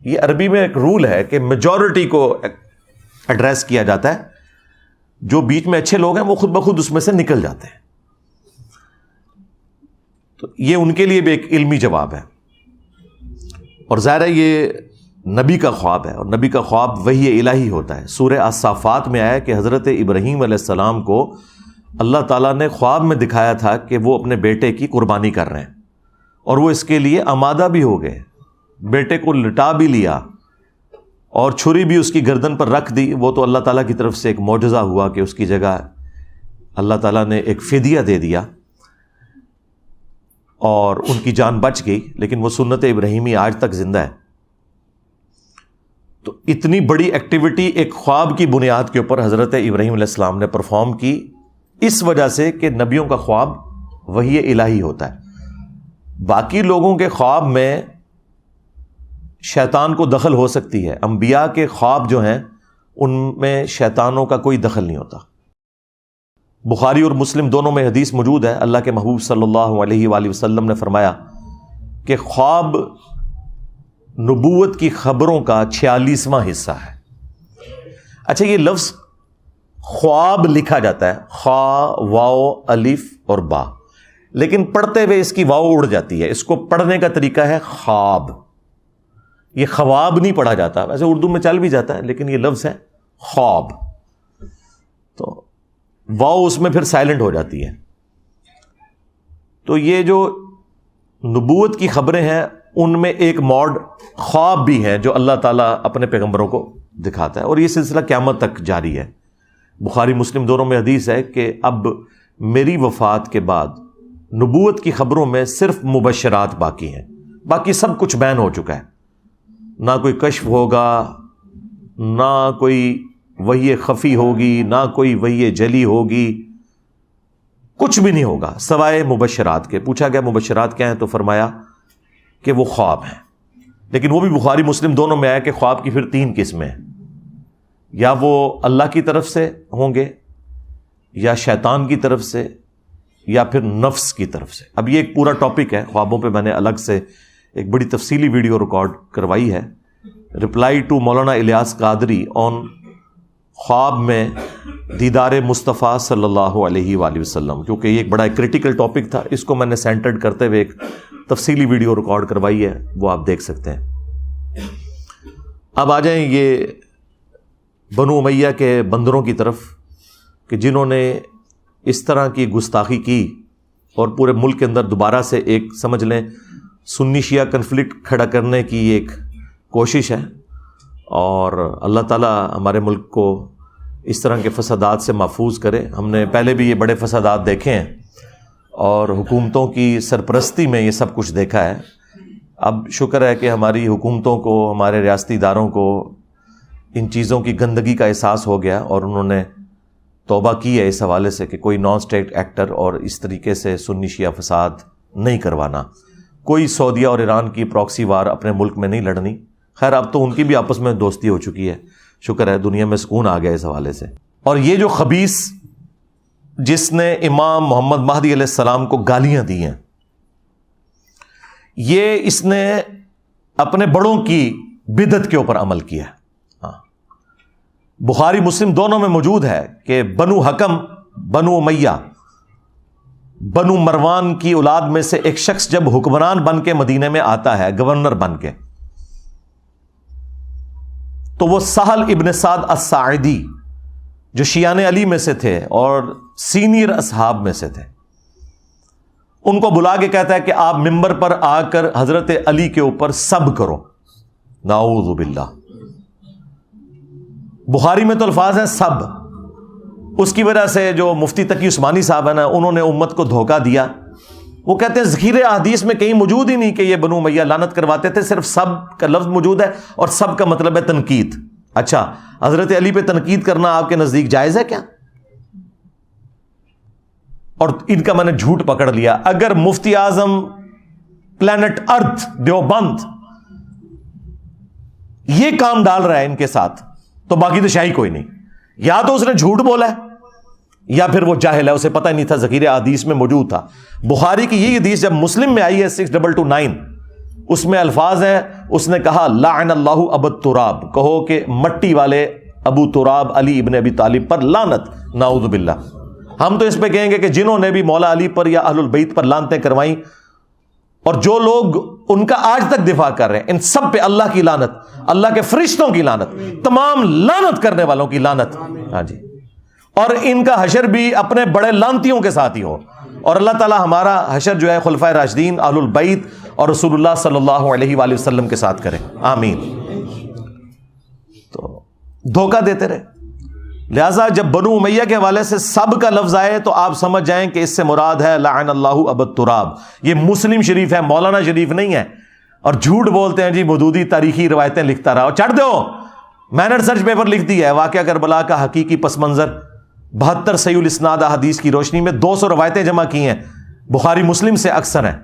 یہ عربی میں ایک رول ہے کہ میجورٹی کو ایڈریس کیا جاتا ہے، جو بیچ میں اچھے لوگ ہیں وہ خود بخود اس میں سے نکل جاتے ہیں. تو یہ ان کے لیے بھی ایک علمی جواب ہے. اور ظاہر ہے یہ نبی کا خواب ہے، اور نبی کا خواب وحی الہی ہوتا ہے. سورہ الصافات میں آیا کہ حضرت ابراہیم علیہ السلام کو اللہ تعالیٰ نے خواب میں دکھایا تھا کہ وہ اپنے بیٹے کی قربانی کر رہے ہیں، اور وہ اس کے لیے آمادہ بھی ہو گئے. بیٹے کو لٹا بھی لیا اور چھری بھی اس کی گردن پر رکھ دی. وہ تو اللہ تعالیٰ کی طرف سے ایک معجزہ ہوا کہ اس کی جگہ اللہ تعالیٰ نے ایک فدیہ دے دیا اور ان کی جان بچ گئی. لیکن وہ سنت ابراہیمی آج تک زندہ ہے. تو تو اتنی بڑی ایکٹیویٹی ایک خواب کی بنیاد کے اوپر حضرت ابراہیم علیہ السلام نے پرفارم کی، اس وجہ سے کہ نبیوں کا خواب وحی الہی ہوتا ہے۔ باقی لوگوں کے خواب میں شیطان کو دخل ہو سکتی ہے، انبیاء کے خواب جو ہیں ان میں شیطانوں کا کوئی دخل نہیں ہوتا۔ بخاری اور مسلم دونوں میں حدیث موجود ہے، اللہ کے محبوب صلی اللہ علیہ وآلہ وسلم نے فرمایا کہ خواب نبوت کی خبروں کا 46واں حصہ ہے۔ اچھا، یہ لفظ خواب لکھا جاتا ہے خا، واو، الف اور با، لیکن پڑھتے ہوئے اس کی واو اڑ جاتی ہے، اس کو پڑھنے کا طریقہ ہے خواب۔ یہ خواب نہیں پڑھا جاتا، ویسے اردو میں چل بھی جاتا ہے لیکن یہ لفظ ہے خواب، تو واو اس میں پھر سائلنٹ ہو جاتی ہے۔ تو یہ جو نبوت کی خبریں ہیں ان میں ایک موڈ خواب بھی ہے جو اللہ تعالیٰ اپنے پیغمبروں کو دکھاتا ہے، اور یہ سلسلہ قیامت تک جاری ہے۔ بخاری مسلم دونوں میں حدیث ہے کہ اب میری وفات کے بعد نبوت کی خبروں میں صرف مبشرات باقی ہیں، باقی سب کچھ بیان ہو چکا ہے۔ نہ کوئی کشف ہوگا، نہ کوئی وحی خفی ہوگی، نہ کوئی وحی جلی ہوگی، کچھ بھی نہیں ہوگا سوائے مبشرات کے۔ پوچھا گیا مبشرات کیا ہیں تو فرمایا کہ وہ خواب ہیں، لیکن وہ بھی بخاری مسلم دونوں میں آیا کہ خواب کی پھر 3 قسمیں ہیں، یا وہ اللہ کی طرف سے ہوں گے، یا شیطان کی طرف سے، یا پھر نفس کی طرف سے۔ اب یہ ایک پورا ٹاپک ہے خوابوں پہ، میں نے الگ سے ایک بڑی تفصیلی ویڈیو ریکارڈ کروائی ہے، رپلائی ٹو مولانا الیاس قادری آن خواب میں دیدار مصطفیٰ صلی اللہ علیہ وآلہ وسلم، کیونکہ یہ ایک بڑا کریٹیکل ٹاپک تھا، اس کو میں نے سینٹرڈ کرتے ہوئے ایک تفصیلی ویڈیو ریکارڈ کروائی ہے، وہ آپ دیکھ سکتے ہیں۔ اب آ جائیں یہ بنو امیہ کے بندروں کی طرف کہ جنہوں نے اس طرح کی گستاخی کی اور پورے ملک کے اندر دوبارہ سے ایک سمجھ لیں سنی شیعہ کنفلکٹ کھڑا کرنے کی ایک کوشش ہے، اور اللہ تعالیٰ ہمارے ملک کو اس طرح کے فسادات سے محفوظ کرے۔ ہم نے پہلے بھی یہ بڑے فسادات دیکھے ہیں اور حکومتوں کی سرپرستی میں یہ سب کچھ دیکھا ہے۔ اب شکر ہے کہ ہماری حکومتوں کو، ہمارے ریاستی اداروں کو ان چیزوں کی گندگی کا احساس ہو گیا، اور انہوں نے توبہ کی ہے اس حوالے سے کہ کوئی نان اسٹیٹ ایکٹر اور اس طریقے سے سنی شیعہ فساد نہیں کروانا، کوئی سعودیہ اور ایران کی پراکسی وار اپنے ملک میں نہیں لڑنی۔ خیر اب تو ان کی بھی آپس میں دوستی ہو چکی ہے، شکر ہے دنیا میں سکون آ گیا اس حوالے سے۔ اور یہ جو خبیث جس نے امام محمد مہدی علیہ السلام کو گالیاں دی ہیں، یہ اس نے اپنے بڑوں کی بدعت کے اوپر عمل کیا ہے۔ بخاری مسلم دونوں میں موجود ہے کہ بنو حکم، بنو امیہ، بنو مروان کی اولاد میں سے ایک شخص جب حکمران بن کے مدینے میں آتا ہے، گورنر بن کے، تو وہ سہل ابن سعد الساعدی جو شیعان علی میں سے تھے اور سینئر اصحاب میں سے تھے، ان کو بلا کے کہتا ہے کہ آپ ممبر پر آ کر حضرت علی کے اوپر سب کرو۔ نعوذ باللہ، بخاری میں تو الفاظ ہیں سب۔ اس کی وجہ سے جو مفتی تقی عثمانی صاحب ہیں نا، انہوں نے امت کو دھوکہ دیا۔ وہ کہتے ہیں ذخیرے احادیث میں کہیں موجود ہی نہیں کہ یہ بنو امیہ لعنت کرواتے تھے، صرف سب کا لفظ موجود ہے، اور سب کا مطلب ہے تنقید۔ اچھا، حضرت علی پہ تنقید کرنا آپ کے نزدیک جائز ہے کیا؟ اور ان کا میں نے جھوٹ پکڑ لیا۔ اگر مفتی اعظم پلانٹ ارتھ دیوبند یہ کام ڈال رہا ہے ان کے ساتھ، تو باقی تو شاہی کوئی نہیں۔ یا تو اس نے جھوٹ بولا ہے یا پھر وہ جاہل ہے، اسے پتہ ہی نہیں تھا، ذخیرہ حدیث میں موجود تھا۔ بخاری کی یہ حدیث جب مسلم میں آئی ہے 6229، اس میں الفاظ ہیں، اس نے کہا لعن اللہ ابو تراب، کہو کہ مٹی والے ابو تراب علی ابن ابی طالب پر لعنت، نعوذ باللہ۔ ہم تو اس پہ کہیں گے کہ جنہوں نے بھی مولا علی پر یا اہل البیت پر لعنتیں کروائیں، اور جو لوگ ان کا آج تک دفاع کر رہے ہیں، ان سب پہ اللہ کی لعنت، اللہ کے فرشتوں کی لعنت، تمام لعنت کرنے والوں کی لعنت۔ ہاں جی، اور ان کا حشر بھی اپنے بڑے لعنتیوں کے ساتھ ہی ہو، اور اللہ تعالی ہمارا حشر جو ہے خلفائے راشدین، اہل البیت اور رسول اللہ صلی اللہ علیہ وآلہ وسلم کے ساتھ کرے، آمین۔ تو دھوکہ دیتے رہے، لہذا جب بنو امیہ کے حوالے سے سب کا لفظ آئے تو آپ سمجھ جائیں کہ اس سے مراد ہے لعن اللہ ابو تراب۔ یہ مسلم شریف ہے، مولانا شریف نہیں ہے، اور جھوٹ بولتے ہیں جی مودودی تاریخی روایتیں لکھتا رہا، چڑھ دو میں نے ریسرچ پیپر لکھ دیا ہے واقعہ کربلا کا حقیقی پس منظر 72 صحیح الاسناد احادیث کی روشنی میں 200 روایتیں جمع کی ہیں، بخاری مسلم سے اکثر ہیں،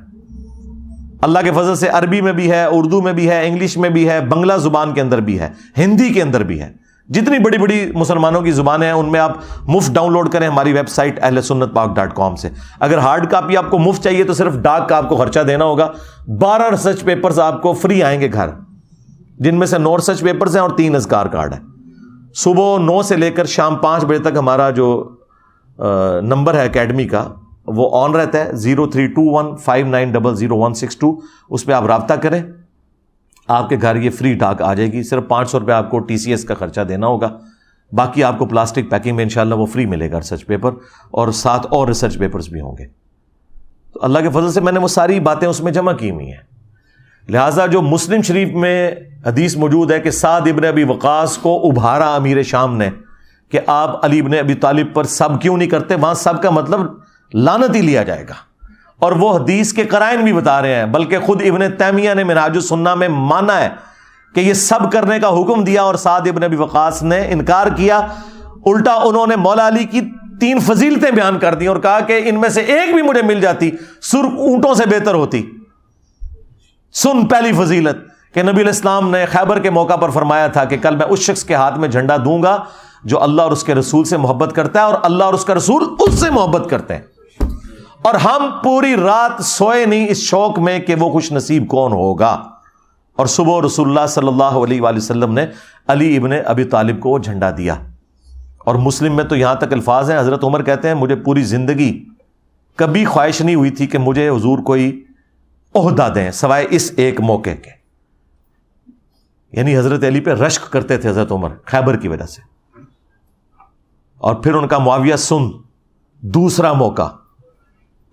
اللہ کے فضل سے عربی میں بھی ہے، اردو میں بھی ہے، انگلش میں بھی ہے، بنگلہ زبان کے اندر بھی ہے، ہندی کے اندر بھی ہے، جتنی بڑی بڑی مسلمانوں کی زبانیں ہیں ان میں آپ مفت ڈاؤن لوڈ کریں ہماری ویب سائٹ ahlsunnatpak.com سے۔ اگر ہارڈ کاپی آپ کو مفت چاہیے تو صرف ڈاک کا آپ کو خرچہ دینا ہوگا۔ 12 ریسرچ پیپرز آپ کو فری آئیں گے گھر، جن میں سے 9 ریسرچ پیپرز ہیں اور 3 اذکار کارڈ ہیں۔ صبح 9 سے لے کر شام 5 بجے تک ہمارا جو نمبر ہے اکیڈمی کا وہ آن رہتا ہے، 032159000162، اس پہ آپ رابطہ کریں، آپ کے گھر یہ فری ڈاک آ جائے گی۔ صرف 500 روپے آپ کو TCS کا خرچہ دینا ہوگا، باقی آپ کو پلاسٹک پیکنگ میں انشاءاللہ وہ فری ملے گا ریسرچ پیپر، اور ساتھ اور ریسرچ پیپرز بھی ہوں گے۔ تو اللہ کے فضل سے میں نے وہ ساری باتیں اس میں جمع کی ہوئی ہیں۔ لہٰذا جو مسلم شریف میں حدیث موجود ہے کہ سعد ابن ابی وقاص کو ابھارا امیر شام نے کہ آپ علی ابن ابی طالب پر سب کیوں نہیں کرتے، وہاں سب کا مطلب لعنت ہی لیا جائے گا، اور وہ حدیث کے قرائن بھی بتا رہے ہیں، بلکہ خود ابن تیمیہ نے منہاج السنہ میں مانا ہے کہ یہ سب کرنے کا حکم دیا اور سعد ابن ابی وقاص نے انکار کیا۔ الٹا انہوں نے مولا علی کی 3 فضیلتیں بیان کر دی اور کہا کہ ان میں سے ایک بھی مجھے مل جاتی سرخ اونٹوں سے بہتر ہوتی۔ سن پہلی فضیلت کہ نبی علیہ السلام نے خیبر کے موقع پر فرمایا تھا کہ کل میں اس شخص کے ہاتھ میں جھنڈا دوں گا جو اللہ اور اس کے رسول سے محبت کرتا ہے اور اللہ اور اس کا رسول اس سے محبت کرتے ہیں، اور ہم پوری رات سوئے نہیں اس شوق میں کہ وہ خوش نصیب کون ہوگا۔ اور صبح رسول اللہ صلی اللہ علیہ وآلہ وسلم نے علی ابن ابی طالب کو وہ جھنڈا دیا۔ اور مسلم میں تو یہاں تک الفاظ ہیں، حضرت عمر کہتے ہیں مجھے پوری زندگی کبھی خواہش نہیں ہوئی تھی کہ مجھے حضور کوئی عہدہ دیں سوائے اس ایک موقع کے، یعنی حضرت علی پہ رشک کرتے تھے حضرت عمر خیبر کی وجہ سے۔ اور پھر ان کا معاویہ سن دوسرا موقع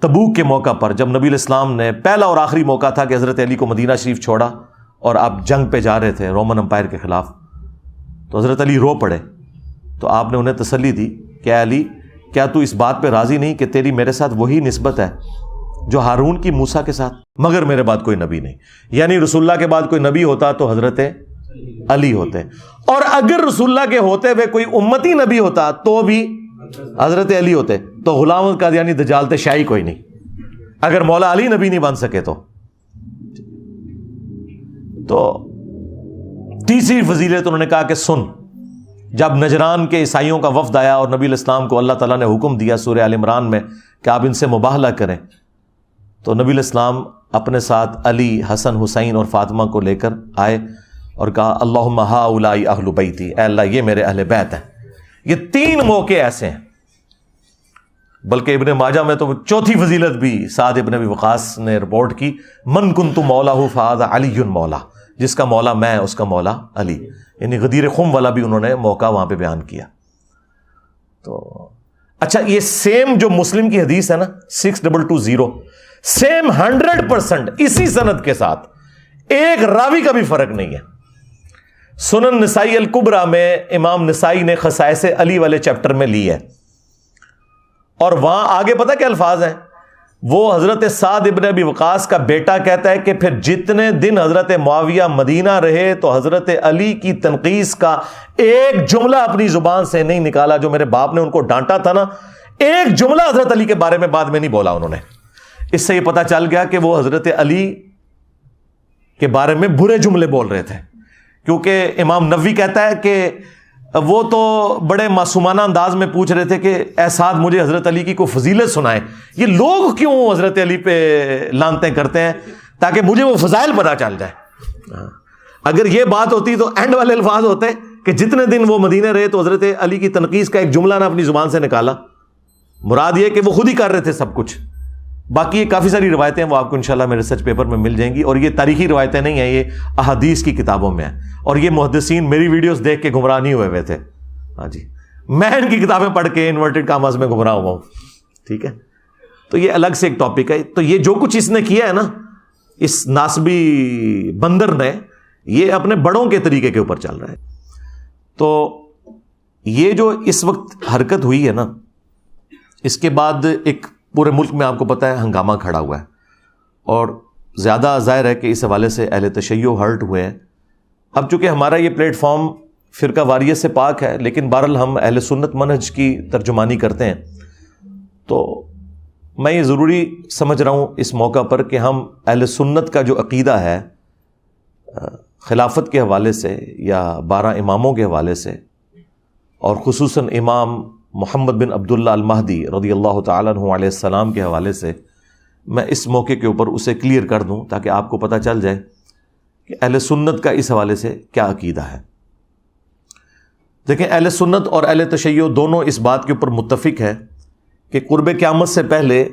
تبوک کے موقع پر، جب نبی علیہ السلام نے پہلا اور آخری موقع تھا کہ حضرت علی کو مدینہ شریف چھوڑا اور آپ جنگ پہ جا رہے تھے رومن امپائر کے خلاف، تو حضرت علی رو پڑے، تو آپ نے انہیں تسلی دی کہ علی کیا تو اس بات پہ راضی نہیں کہ تیری میرے ساتھ وہی نسبت ہے جو ہارون کی موسیٰ کے ساتھ، مگر میرے بعد کوئی نبی نہیں۔ یعنی رسول اللہ کے بعد کوئی نبی ہوتا تو حضرت علی ہوتے، اور اگر رسول اللہ کے ہوتے ہوئے کوئی امتی نبی ہوتا تو بھی حضرت علی ہوتے، تو غلام القادیانی دجال شاہی کوئی نہیں، اگر مولا علی نبی نہیں بن سکے تو تیسری فضیلت انہوں نے کہا کہ سن، جب نجران کے عیسائیوں کا وفد آیا اور نبی علیہ السلام کو اللہ تعالیٰ نے حکم دیا سورہ آل عمران میں کہ آپ ان سے مباہلہ کریں، تو نبی علیہ السلام اپنے ساتھ علی، حسن، حسین اور فاطمہ کو لے کر آئے اور کہا اللہم ہؤلاء اہل بیتی، اے اللہ یہ میرے اہل بیت ہیں۔ یہ 3 موقع ایسے ہیں، بلکہ ابن ماجہ میں تو چوتھی فضیلت بھی سعد ابن ابی وقاص نے رپورٹ کی، من کنت مولاہ فہذا علی مولا، جس کا مولا میں اس کا مولا علی، یعنی غدیر خم والا بھی انہوں نے موقع وہاں پہ بیان کیا۔ تو اچھا، یہ سیم جو مسلم کی حدیث ہے نا 6220، سیم 100% اسی سند کے ساتھ، ایک راوی کا بھی فرق نہیں ہے۔ سنن نسائی الکبریٰ میں امام نسائی نے خصائص علی والے چیپٹر میں لی ہے، اور وہاں آگے پتہ کیا الفاظ ہیں، وہ حضرت سعد ابن ابی وقاص کا بیٹا کہتا ہے کہ پھر جتنے دن حضرت معاویہ مدینہ رہے تو حضرت علی کی تنقیص کا ایک جملہ اپنی زبان سے نہیں نکالا، جو میرے باپ نے ان کو ڈانٹا تھا نا، ایک جملہ حضرت علی کے بارے میں بعد میں نہیں بولا انہوں نے۔ اس سے یہ پتہ چل گیا کہ وہ حضرت علی کے بارے میں برے جملے بول رہے تھے، کیونکہ امام نووی کہتا ہے کہ وہ تو بڑے معصومانہ انداز میں پوچھ رہے تھے کہ اے سعد مجھے حضرت علی کی کوئی فضیلت سنائے، یہ لوگ کیوں حضرت علی پہ لانتیں کرتے ہیں، تاکہ مجھے وہ فضائل پتہ چل جائے۔ اگر یہ بات ہوتی تو اینڈ والے الفاظ ہوتے کہ جتنے دن وہ مدینے رہے تو حضرت علی کی تنقیص کا ایک جملہ نہ اپنی زبان سے نکالا۔ مراد یہ کہ وہ خود ہی کر رہے تھے سب کچھ۔ باقی یہ کافی ساری روایتیں وہ آپ کو انشاءاللہ میرے ریسرچ پیپر میں مل جائیں گی، اور یہ تاریخی روایتیں نہیں ہیں، یہ احادیث کی کتابوں میں ہیں، اور یہ محدثین میری ویڈیوز دیکھ کے گمراہ نہیں ہوئے تھے۔ ہاں جی، میں ان کی کتابیں پڑھ کے انورٹڈ کاماز میں گمراہ ہوا ہوں، ٹھیک ہے۔ تو یہ الگ سے ایک ٹاپک ہے۔ تو یہ جو کچھ اس نے کیا ہے نا، اس ناسبی بندر نے، یہ اپنے بڑوں کے طریقے کے اوپر چل رہا ہے۔ تو یہ جو اس وقت حرکت ہوئی ہے نا، اس کے بعد ایک پورے ملک میں آپ کو پتہ ہے ہنگامہ کھڑا ہوا ہے، اور زیادہ ظاہر ہے کہ اس حوالے سے اہل تشیع ہرٹ ہوئے ہیں۔ اب چونکہ ہمارا یہ پلیٹ فارم فرقہ واریت سے پاک ہے، لیکن بہرحال ہم اہل سنت منہج کی ترجمانی کرتے ہیں، تو میں یہ ضروری سمجھ رہا ہوں اس موقع پر کہ ہم اہل سنت کا جو عقیدہ ہے خلافت کے حوالے سے یا 12 اماموں کے حوالے سے، اور خصوصاً امام محمد بن عبداللہ المہدی رضی اللہ تعالیٰ عنہ علیہ السلام کے حوالے سے میں اس موقع کے اوپر اسے کلیئر کر دوں تاکہ آپ کو پتہ چل جائے کہ اہل سنت کا اس حوالے سے کیا عقیدہ ہے۔ دیکھیں، اہل سنت اور اہل تشیع دونوں اس بات کے اوپر متفق ہے کہ قرب قیامت سے پہلے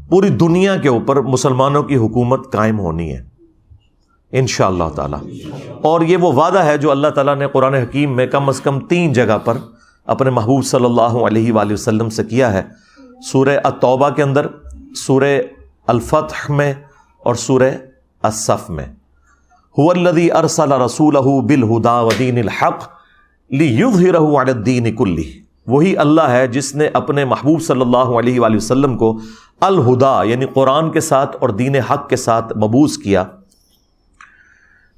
پوری دنیا کے اوپر مسلمانوں کی حکومت قائم ہونی ہے انشاءاللہ تعالی، اور یہ وہ وعدہ ہے جو اللہ تعالیٰ نے قرآن حکیم میں کم از کم 3 جگہ پر اپنے محبوب صلی اللہ علیہ وآلہ وسلم سے کیا ہے، سورہ التوبہ کے اندر، سورہ الفتح میں، اور سورہ الصف میں۔ هو الذی ارسل رسولہ بالہدی ودین الحق لیظہرہ علی الدین کلہ، وہی اللہ ہے جس نے اپنے محبوب صلی اللہ علیہ وآلہ وسلم کو الہدا یعنی قرآن کے ساتھ اور دین حق کے ساتھ مبعوث کیا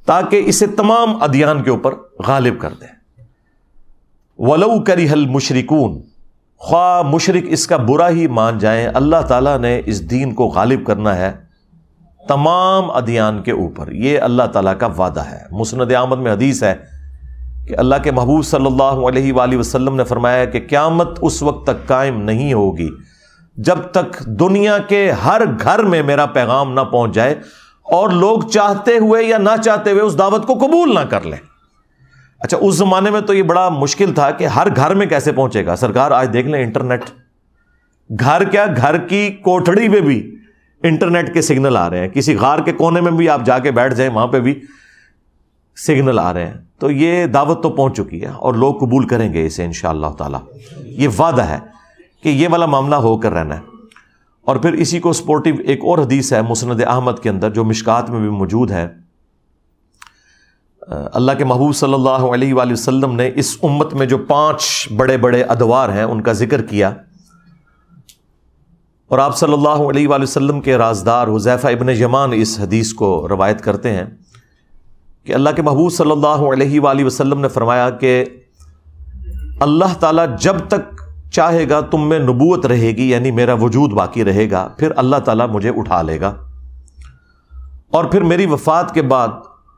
تاکہ اسے تمام ادیان کے اوپر غالب کر دے۔ وَلَوْ كَرِهَ الْمُشْرِكُونَ، خواہ مشرک اس کا برا ہی مان جائیں، اللہ تعالیٰ نے اس دین کو غالب کرنا ہے تمام ادیان کے اوپر، یہ اللہ تعالیٰ کا وعدہ ہے۔ مسند احمد میں حدیث ہے کہ اللہ کے محبوب صلی اللہ علیہ وآلہ وسلم نے فرمایا کہ قیامت اس وقت تک قائم نہیں ہوگی جب تک دنیا کے ہر گھر میں میرا پیغام نہ پہنچ جائے اور لوگ چاہتے ہوئے یا نہ چاہتے ہوئے اس دعوت کو قبول نہ کر لیں۔ اچھا، اس زمانے میں تو یہ بڑا مشکل تھا کہ ہر گھر میں کیسے پہنچے گا۔ سرکار آج دیکھ لیں، انٹرنیٹ، گھر کیا، گھر کی کوٹھڑی میں بھی انٹرنیٹ کے سگنل آ رہے ہیں، کسی غار کے کونے میں بھی آپ جا کے بیٹھ جائیں وہاں پہ بھی سگنل آ رہے ہیں، تو یہ دعوت تو پہنچ چکی ہے اور لوگ قبول کریں گے اسے انشاءاللہ تعالی۔ یہ وعدہ ہے کہ یہ والا معاملہ ہو کر رہنا ہے۔ اور پھر اسی کو سپورٹیو ایک اور حدیث ہے مسند احمد کے اندر جو مشکات میں بھی موجود ہے، اللہ کے محبوب صلی اللہ علیہ وآلہ وسلم نے اس امت میں جو 5 بڑے بڑے ادوار ہیں ان کا ذکر کیا، اور آپ صلی اللہ علیہ وآلہ وسلم کے رازدار حذیفہ ابن یمان اس حدیث کو روایت کرتے ہیں کہ اللہ کے محبوب صلی اللہ علیہ وآلہ وسلم نے فرمایا کہ اللہ تعالیٰ جب تک چاہے گا تم میں نبوت رہے گی، یعنی میرا وجود باقی رہے گا، پھر اللہ تعالیٰ مجھے اٹھا لے گا، اور پھر میری وفات کے بعد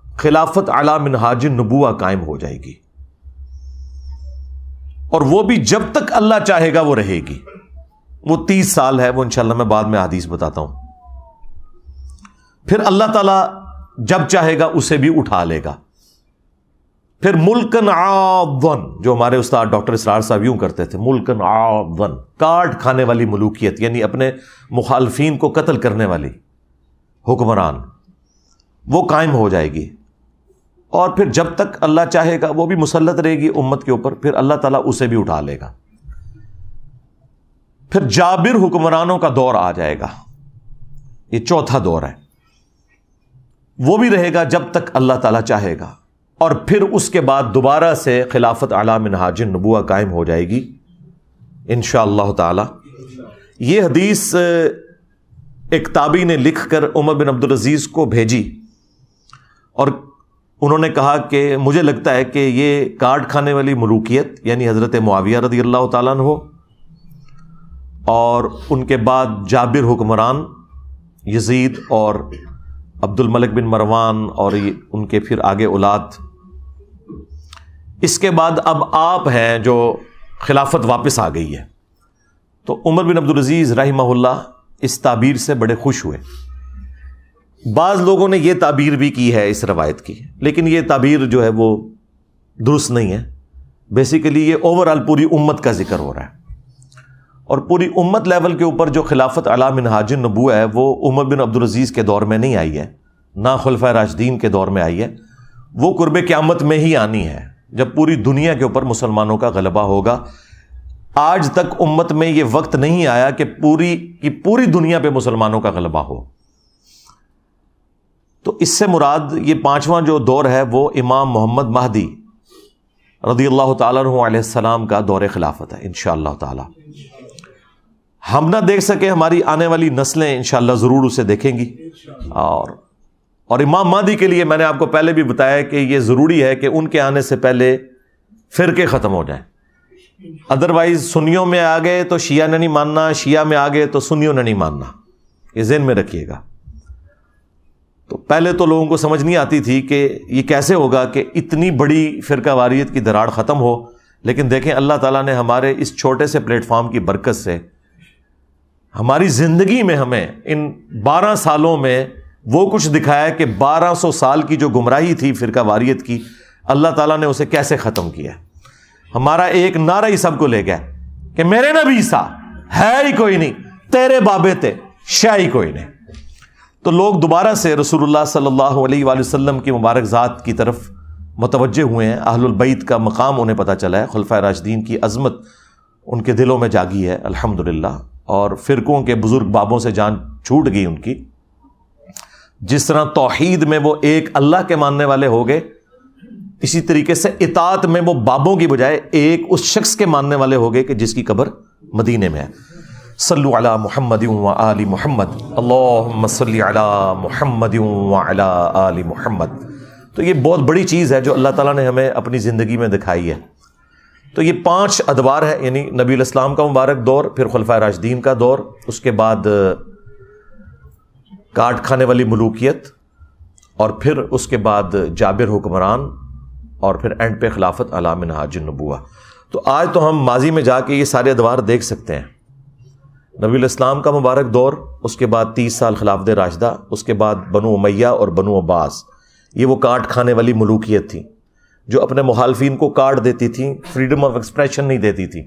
خلافت علی منہاج النبوہ قائم ہو جائے گی، اور وہ بھی جب تک اللہ چاہے گا وہ رہے گی۔ وہ 30 سال ہے، وہ انشاءاللہ میں بعد میں حدیث بتاتا ہوں۔ پھر اللہ تعالیٰ جب چاہے گا اسے بھی اٹھا لے گا۔ پھر ملکن عاضن، جو ہمارے استاد ڈاکٹر اسرار صاحب یوں کرتے تھے، ملکن عاضن، کاٹ کھانے والی ملوکیت، یعنی اپنے مخالفین کو قتل کرنے والی حکمران، وہ قائم ہو جائے گی، اور پھر جب تک اللہ چاہے گا وہ بھی مسلط رہے گی امت کے اوپر، پھر اللہ تعالیٰ اسے بھی اٹھا لے گا۔ پھر جابر حکمرانوں کا دور آ جائے گا، یہ 4تھا دور ہے، وہ بھی رہے گا جب تک اللہ تعالیٰ چاہے گا، اور پھر اس کے بعد دوبارہ سے خلافت علی منہاج النبوہ قائم ہو جائے گی انشاءاللہ تعالی۔ یہ حدیث ایک تابعی نے لکھ کر عمر بن عبدالعزیز کو بھیجی، اور انہوں نے کہا کہ مجھے لگتا ہے کہ یہ کاٹ کھانے والی ملوکیت یعنی حضرت معاویہ رضی اللہ تعالیٰ عنہ اور ان کے بعد جابر حکمران، یزید اور عبد الملک بن مروان اور ان کے پھر آگے اولاد، اس کے بعد اب آپ ہیں جو خلافت واپس آ گئی ہے۔ تو عمر بن عبدالعزیز رحمہ اللہ اس تعبیر سے بڑے خوش ہوئے۔ بعض لوگوں نے یہ تعبیر بھی کی ہے اس روایت کی، لیکن یہ تعبیر جو ہے وہ درست نہیں ہے۔ بیسیکلی یہ اوورآل پوری امت کا ذکر ہو رہا ہے، اور پوری امت لیول کے اوپر جو خلافت علی منہاج النبوہ ہے وہ عمر بن عبدالعزیز کے دور میں نہیں آئی ہے، نہ خلفائے راشدین کے دور میں آئی ہے، وہ قرب قیامت میں ہی آنی ہے جب پوری دنیا کے اوپر مسلمانوں کا غلبہ ہوگا۔ آج تک امت میں یہ وقت نہیں آیا کہ پوری دنیا پہ مسلمانوں کا غلبہ ہو۔ تو اس سے مراد یہ 5واں جو دور ہے وہ امام محمد مہدی رضی اللہ تعالیٰ عنہ علیہ السلام کا دور خلافت ہے انشاءاللہ تعالی۔ ہم نہ دیکھ سکے، ہماری آنے والی نسلیں انشاءاللہ ضرور اسے دیکھیں گی، اور اور امام مہدی کے لیے میں نے آپ کو پہلے بھی بتایا کہ یہ ضروری ہے کہ ان کے آنے سے پہلے فرقے ختم ہو جائیں. ادروائز سنیوں میں آ گئے تو شیعہ نے نہیں ماننا، شیعہ میں آ گئے تو سنیوں نے نہیں ماننا. یہ ذہن میں رکھیے گا. تو پہلے تو لوگوں کو سمجھ نہیں آتی تھی کہ یہ کیسے ہوگا کہ اتنی بڑی فرقہ واریت کی دراڑ ختم ہو. لیکن دیکھیں اللہ تعالیٰ نے ہمارے اس چھوٹے سے پلیٹ فارم کی برکت سے ہماری زندگی میں ہمیں ان 12 سالوں میں وہ کچھ دکھایا کہ 1200 سال کی جو گمراہی تھی فرقہ واریت کی، اللہ تعالیٰ نے اسے کیسے ختم کیا. ہمارا ایک نعرہ ہی سب کو لے گیا کہ میرے نبی سا ہے ہی کوئی نہیں، تیرے بابے تے شاہ ہی کوئی نہیں. تو لوگ دوبارہ سے رسول اللہ صلی اللہ علیہ وآلہ وسلم کی مبارک ذات کی طرف متوجہ ہوئے ہیں. اہل البیت کا مقام انہیں پتہ چلا ہے، خلفائے راشدین کی عظمت ان کے دلوں میں جاگی ہے الحمدللہ. اور فرقوں کے بزرگ بابوں سے جان چھوٹ گئی ان کی. جس طرح توحید میں وہ ایک اللہ کے ماننے والے ہو گئے، اسی طریقے سے اطاعت میں وہ بابوں کی بجائے ایک اس شخص کے ماننے والے ہو گئے کہ جس کی قبر مدینے میں ہے. صلو علی محمد و آل محمد، اللہم صلی علی محمد و علی آل محمد. تو یہ بہت بڑی چیز ہے جو اللہ تعالیٰ نے ہمیں اپنی زندگی میں دکھائی ہے. تو یہ 5 ادوار ہے، یعنی نبی علیہ السلام کا مبارک دور، پھر خلفائے راشدین کا دور، اس کے بعد کاٹ کھانے والی ملوکیت، اور پھر اس کے بعد جابر حکمران، اور پھر اینڈ پہ خلافت علی منہاج النبوہ. تو آج تو ہم ماضی میں جا کے یہ سارے ادوار دیکھ سکتے ہیں. نبی علیہ السلام کا مبارک دور، اس کے بعد 30 سال خلافت راشدہ، اس کے بعد بنو امیہ اور بنو عباس. یہ وہ کاٹ کھانے والی ملوکیت تھی جو اپنے مخالفین کو کاٹ دیتی تھی، فریڈم آف ایکسپریشن نہیں دیتی تھی.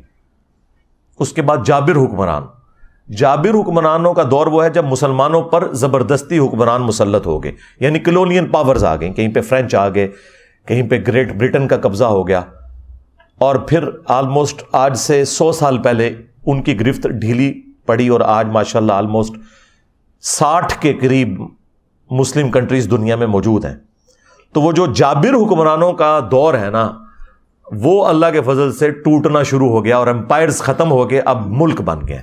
اس کے بعد جابر حکمران. جابر حکمرانوں کا دور وہ ہے جب مسلمانوں پر زبردستی حکمران مسلط ہو گئے، یعنی کلونین پاورز آ گئیں، کہیں پہ فرینچ آ گئے، کہیں پہ گریٹ برٹن کا قبضہ ہو گیا. اور پھر آلموسٹ آج سے 100 سال پہلے ان کی گرفت ڈھیلی پڑی، اور آج ماشاءاللہ آلموسٹ 60 کے قریب مسلم کنٹریز دنیا میں موجود ہیں. تو وہ جو جابر حکمرانوں کا دور ہے نا، وہ اللہ کے فضل سے ٹوٹنا شروع ہو گیا اور امپائرز ختم ہو گئے، اب ملک بن گئے.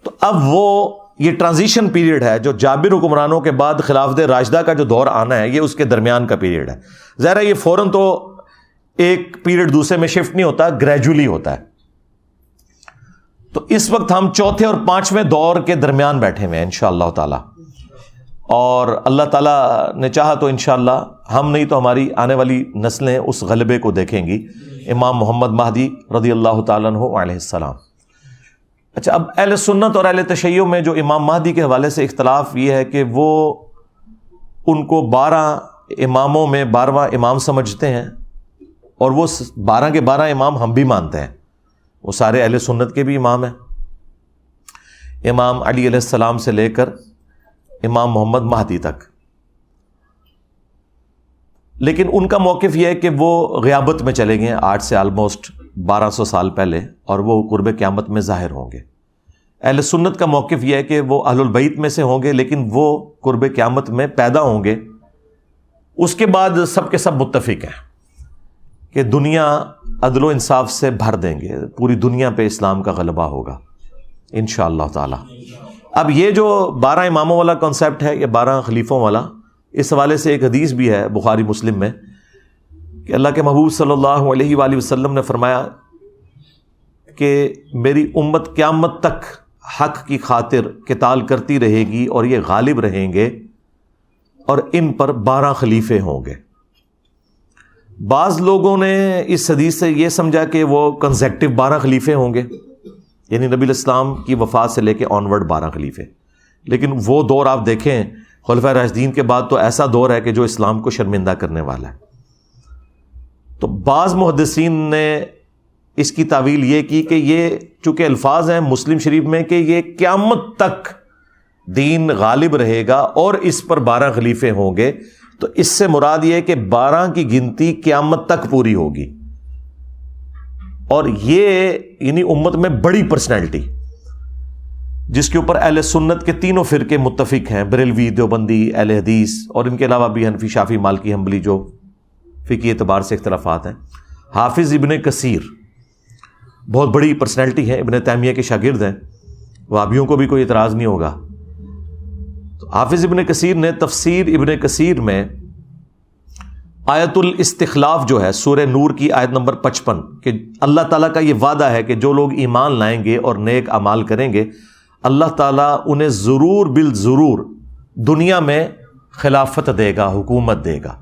تو اب وہ یہ ٹرانزیشن پیریڈ ہے جو جابر حکمرانوں کے بعد خلافت راشدہ کا جو دور آنا ہے، یہ اس کے درمیان کا پیریڈ ہے. ظاہر ہے یہ فوراً تو ایک پیریڈ دوسرے میں شفٹ نہیں ہوتا، گریجولی ہوتا ہے. تو اس وقت ہم 4تھے اور 5ویں دور کے درمیان بیٹھے ہوئے ہیں انشاءاللہ تعالی. اور اللہ تعالیٰ نے چاہا تو انشاءاللہ ہم نہیں تو ہماری آنے والی نسلیں اس غلبے کو دیکھیں گی، امام محمد مہدی رضی اللہ تعالیٰ عنہ علیہ السلام. اچھا، اب اہل سنت اور اہل تشیع میں جو امام مہدی کے حوالے سے اختلاف یہ ہے کہ وہ ان کو 12 اماموں میں 12واں امام سمجھتے ہیں، اور وہ 12 کے 12 امام ہم بھی مانتے ہیں، وہ سارے اہل سنت کے بھی امام ہیں، امام علی علیہ السلام سے لے کر امام محمد مہدی تک. لیکن ان کا موقف یہ ہے کہ وہ غیابت میں چلے گئے آج سے آلموسٹ 1200 سال پہلے، اور وہ قرب قیامت میں ظاہر ہوں گے. اہل سنت کا موقف یہ ہے کہ وہ اہل البیت میں سے ہوں گے، لیکن وہ قرب قیامت میں پیدا ہوں گے. اس کے بعد سب کے سب متفق ہیں کہ دنیا عدل و انصاف سے بھر دیں گے، پوری دنیا پہ اسلام کا غلبہ ہوگا انشاءاللہ تعالی. اب یہ جو 12 اماموں والا کانسیپٹ ہے، یہ 12 خلیفوں والا، اس حوالے سے ایک حدیث بھی ہے بخاری مسلم میں کہ اللہ کے محبوب صلی اللہ علیہ وآلہ وسلم نے فرمایا کہ میری امت قیامت تک حق کی خاطر قتال کرتی رہے گی اور یہ غالب رہیں گے، اور ان پر 12 خلیفے ہوں گے. بعض لوگوں نے اس حدیث سے یہ سمجھا کہ وہ کنزیکٹو 12 خلیفے ہوں گے، یعنی نبی علیہ السلام کی وفات سے لے کے آنورڈ 12 خلیفے. لیکن وہ دور آپ دیکھیں خلفائے راشدین کے بعد تو ایسا دور ہے کہ جو اسلام کو شرمندہ کرنے والا ہے. تو بعض محدثین نے اس کی تعویل یہ کی کہ یہ چونکہ الفاظ ہیں مسلم شریف میں کہ یہ قیامت تک دین غالب رہے گا اور اس پر 12 خلیفے ہوں گے، تو اس سے مراد یہ ہے کہ 12 کی گنتی قیامت تک پوری ہوگی. اور یہ یعنی امت میں بڑی پرسنالٹی جس کے اوپر اہل سنت کے تینوں فرقے متفق ہیں، بریلوی، دیوبندی، اہل حدیث، اور ان کے علاوہ بھی حنفی، شافعی، مالکی، حنبلی جو فقہی اعتبار سے اختلافات ہیں. حافظ ابن کثیر بہت بڑی پرسنالٹی ہے، ابن تیمیہ کے شاگرد ہیں، وہابیوں کو بھی کوئی اعتراض نہیں ہوگا. حافظ ابن کثیر نے تفسیر ابن کثیر میں آیت الاستخلاف جو ہے سورہ نور کی آیت نمبر 55 کہ اللہ تعالیٰ کا یہ وعدہ ہے کہ جو لوگ ایمان لائیں گے اور نیک اعمال کریں گے اللہ تعالیٰ انہیں ضرور بالضرور دنیا میں خلافت دے گا، حکومت دے گا.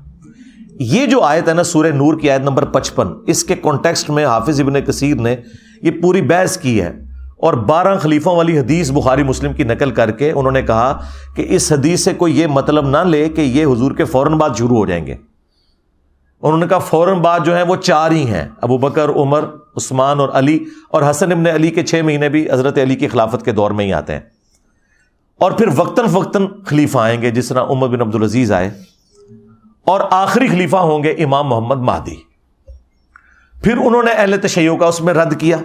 یہ جو آیت ہے نا سورہ نور کی آیت نمبر 55، اس کے کانٹیکسٹ میں حافظ ابن کثیر نے یہ پوری بحث کی ہے اور 12 خلیفوں والی حدیث بخاری مسلم کی نقل کر کے انہوں نے کہا کہ اس حدیث سے کوئی یہ مطلب نہ لے کہ یہ حضور کے فوراً بعد شروع ہو جائیں گے. انہوں نے کہا فوراً بعد جو ہیں وہ 4 ہی ہیں، ابو بکر، عمر، عثمان اور علی، اور حسن ابن علی کے 6 مہینے بھی حضرت علی کی خلافت کے دور میں ہی آتے ہیں. اور پھر وقتاً فوقتاً خلیفہ آئیں گے جس طرح عمر بن عبدالعزیز آئے، اور آخری خلیفہ ہوں گے امام محمد مہدی. پھر انہوں نے اہل تشیع کا اس میں رد کیا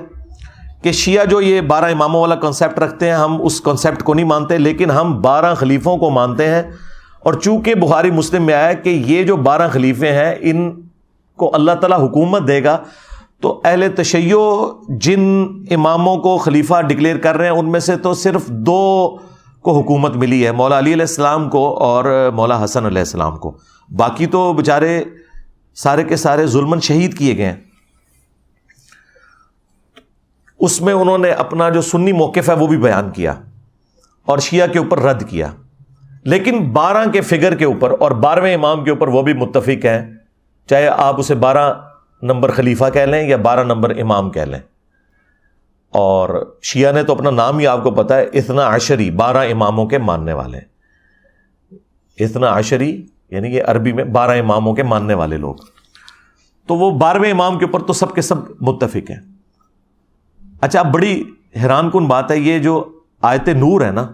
کہ شیعہ جو یہ 12 اماموں والا کنسیپٹ رکھتے ہیں ہم اس کنسیپٹ کو نہیں مانتے، لیکن ہم 12 خلیفوں کو مانتے ہیں. اور چونکہ بخاری مسلم میں آیا کہ یہ جو 12 خلیفے ہیں ان کو اللہ تعالیٰ حکومت دے گا، تو اہل تشیع جن اماموں کو خلیفہ ڈکلیئر کر رہے ہیں ان میں سے تو صرف 2 کو حکومت ملی ہے، مولا علی علیہ السلام کو اور مولا حسن علیہ السلام کو. باقی تو بیچارے سارے کے سارے ظلماً شہید کیے گئے ہیں. اس میں انہوں نے اپنا جو سنی موقف ہے وہ بھی بیان کیا اور شیعہ کے اوپر رد کیا، لیکن 12 کے فگر کے اوپر اور 12ویں امام کے اوپر وہ بھی متفق ہیں، چاہے آپ اسے 12 نمبر خلیفہ کہہ لیں یا 12 نمبر امام کہہ لیں. اور شیعہ نے تو اپنا نام ہی آپ کو پتا ہے، 12 12 اماموں کے ماننے والے ہیں. 12 یعنی یہ عربی میں 12 اماموں کے ماننے والے لوگ. تو وہ 12ویں امام کے اوپر تو سب کے سب متفق ہیں. اچھا، اب بڑی حیران کن بات ہے، یہ جو آیت نور ہے نا،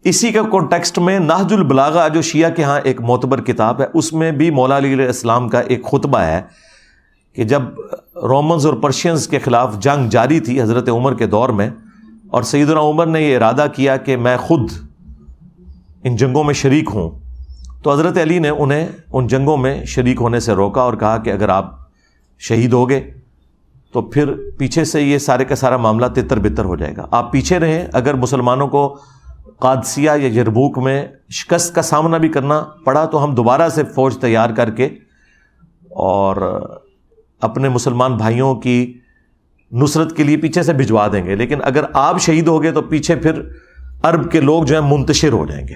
اسی کا کانٹیکسٹ میں نہج البلاغہ جو شیعہ کے ہاں ایک معتبر کتاب ہے، اس میں بھی مولا علی علیہ السلام کا ایک خطبہ ہے کہ جب رومنز اور پرشینز کے خلاف جنگ جاری تھی حضرت عمر کے دور میں، اور سیدنا عمر نے یہ ارادہ کیا کہ میں خود ان جنگوں میں شریک ہوں، تو حضرت علی نے انہیں ان جنگوں میں شریک ہونے سے روکا اور کہا کہ اگر آپ شہید ہوگے تو پھر پیچھے سے یہ سارے کا سارا معاملہ تتر بتر ہو جائے گا. آپ پیچھے رہیں، اگر مسلمانوں کو قادسیہ یا یرموک میں شکست کا سامنا بھی کرنا پڑا تو ہم دوبارہ سے فوج تیار کر کے اور اپنے مسلمان بھائیوں کی نصرت کے لیے پیچھے سے بھجوا دیں گے، لیکن اگر آپ شہید ہو گئے تو پیچھے پھر عرب کے لوگ جو ہیں منتشر ہو جائیں گے.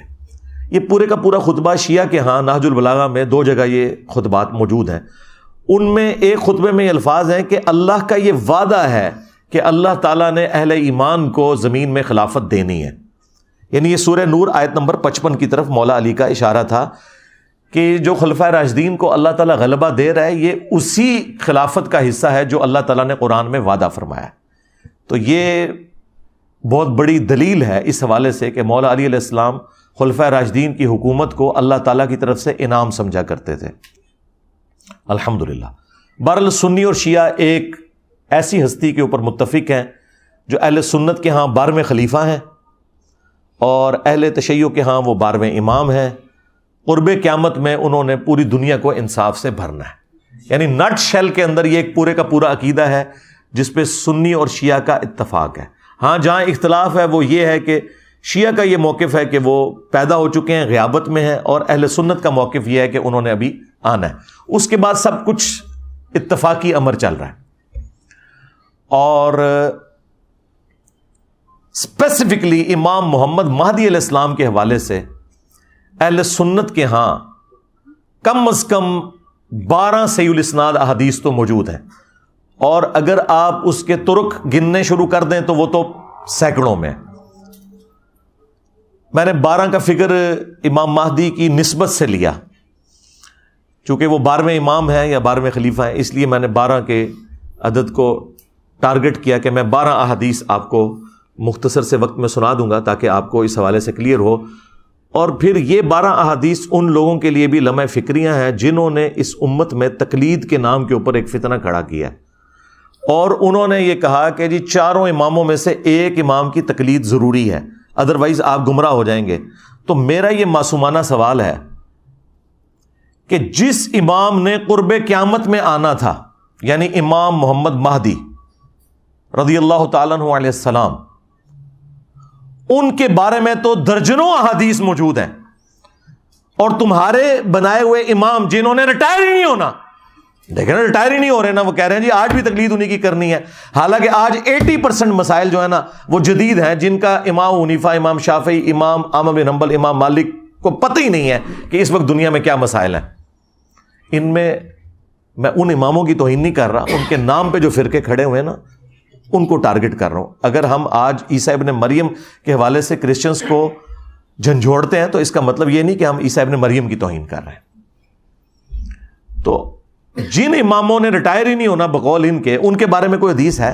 یہ پورے کا پورا خطبہ شیعہ کے ہاں نہج البلاغہ میں 2 جگہ یہ خطبات موجود ہیں. ان میں ایک خطبے میں یہ الفاظ ہیں کہ اللہ کا یہ وعدہ ہے کہ اللہ تعالیٰ نے اہل ایمان کو زمین میں خلافت دینی ہے. یعنی یہ سورہ نور آیت نمبر 55 کی طرف مولا علی کا اشارہ تھا کہ جو خلفائے راشدین کو اللہ تعالیٰ غلبہ دے رہا ہے یہ اسی خلافت کا حصہ ہے جو اللہ تعالیٰ نے قرآن میں وعدہ فرمایا. تو یہ بہت بڑی دلیل ہے اس حوالے سے کہ مولا علی علیہ السلام خلفائے راشدین کی حکومت کو اللہ تعالیٰ کی طرف سے انعام سمجھا کرتے تھے. الحمدللہ. بہرحال سنی اور شیعہ ایک ایسی ہستی کے اوپر متفق ہیں جو اہل سنت کے ہاں 12ویں خلیفہ ہیں اور اہل تشیع کے ہاں وہ 12ویں امام ہیں. قرب قیامت میں انہوں نے پوری دنیا کو انصاف سے بھرنا ہے. یعنی نٹ شیل کے اندر یہ ایک پورے کا پورا عقیدہ ہے جس پہ سنی اور شیعہ کا اتفاق ہے. ہاں جہاں اختلاف ہے وہ یہ ہے کہ شیعہ کا یہ موقف ہے کہ وہ پیدا ہو چکے ہیں، غیابت میں ہیں، اور اہل سنت کا موقف یہ ہے کہ انہوں نے ابھی آنا ہے. اس کے بعد سب کچھ اتفاقی امر چل رہا ہے. اور اسپیسیفکلی امام محمد مہدی علیہ السلام کے حوالے سے اہل سنت کے ہاں کم از کم 12 صحیح الاسناد احادیث تو موجود ہیں، اور اگر آپ اس کے طرق گننے شروع کر دیں تو وہ تو سینکڑوں میں. میں نے 12 کا فگر امام مہدی کی نسبت سے لیا، چونکہ وہ 12ویں امام ہیں یا 12ویں خلیفہ ہیں، اس لیے میں نے 12 کے عدد کو ٹارگٹ کیا کہ میں 12 احادیث آپ کو مختصر سے وقت میں سنا دوں گا تاکہ آپ کو اس حوالے سے کلیئر ہو. اور پھر یہ 12 احادیث ان لوگوں کے لیے بھی لمحہ فکریاں ہیں جنہوں نے اس امت میں تقلید کے نام کے اوپر ایک فتنہ کھڑا کیا ہے، اور انہوں نے یہ کہا کہ جی 4 اماموں میں سے ایک امام کی تقلید ضروری ہے، ادروائز آپ گمراہ ہو جائیں گے. تو میرا یہ معصومانہ سوال ہے کہ جس امام نے قرب قیامت میں آنا تھا، یعنی امام محمد مہدی رضی اللہ تعالیٰ عنہ علیہ السلام، ان کے بارے میں تو درجنوں احادیث موجود ہیں، اور تمہارے بنائے ہوئے امام جنہوں نے ریٹائر ہی نہیں ہونا، دیکھیں نا ریٹائر ہی نہیں ہو رہے نا، وہ کہہ رہے ہیں جی آج بھی تقلید انہی کی کرنی ہے، حالانکہ آج 80% مسائل جو ہے نا وہ جدید ہیں، جن کا امام حنیفہ، امام شافعی، امام احمد بن حنبل، امام مالک کو پتہ ہی نہیں ہے کہ اس وقت دنیا میں کیا مسائل ہیں۔ ان میں ان اماموں کی توہین نہیں کر رہا، ان کے نام پہ جو فرقے کھڑے ہوئے ہیں نا ان کو ٹارگٹ کر رہا ہوں۔ اگر ہم آج عیسیٰ ابن مریم کے حوالے سے کرسچنز کو جھنجھوڑتے ہیں تو اس کا مطلب یہ نہیں کہ ہم عیسیٰ ابن مریم کی توہین کر رہے ہیں۔ تو جن اماموں نے ریٹائر ہی نہیں ہونا بقول ان کے بارے میں کوئی حدیث ہے؟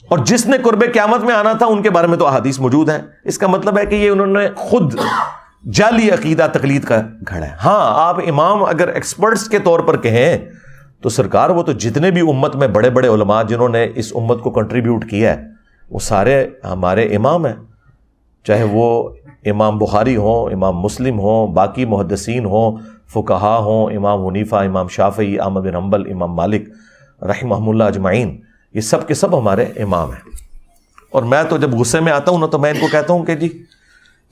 اور جس نے قرب قیامت میں آنا تھا ان کے بارے میں تو احادیث موجود ہیں۔ اس کا مطلب ہے کہ یہ انہوں نے خود جعلی عقیدہ تقلید کا گھڑا ہے۔ ہاں آپ امام اگر ایکسپرٹس کے طور پر کہیں تو سرکار وہ تو جتنے بھی امت میں بڑے بڑے علماء جنہوں نے اس امت کو کنٹریبیوٹ کیا ہے وہ سارے ہمارے امام ہیں، چاہے وہ امام بخاری ہوں، امام مسلم ہوں، باقی محدثین ہوں، فقہا ہوں، امام حنیفہ، امام شافعی، احمد بن حنبل، امام مالک رحمہم اللہ اجمعین، یہ سب کے سب ہمارے امام ہیں۔ اور میں تو جب غصے میں آتا ہوں نا تو میں ان کو کہتا ہوں کہ جی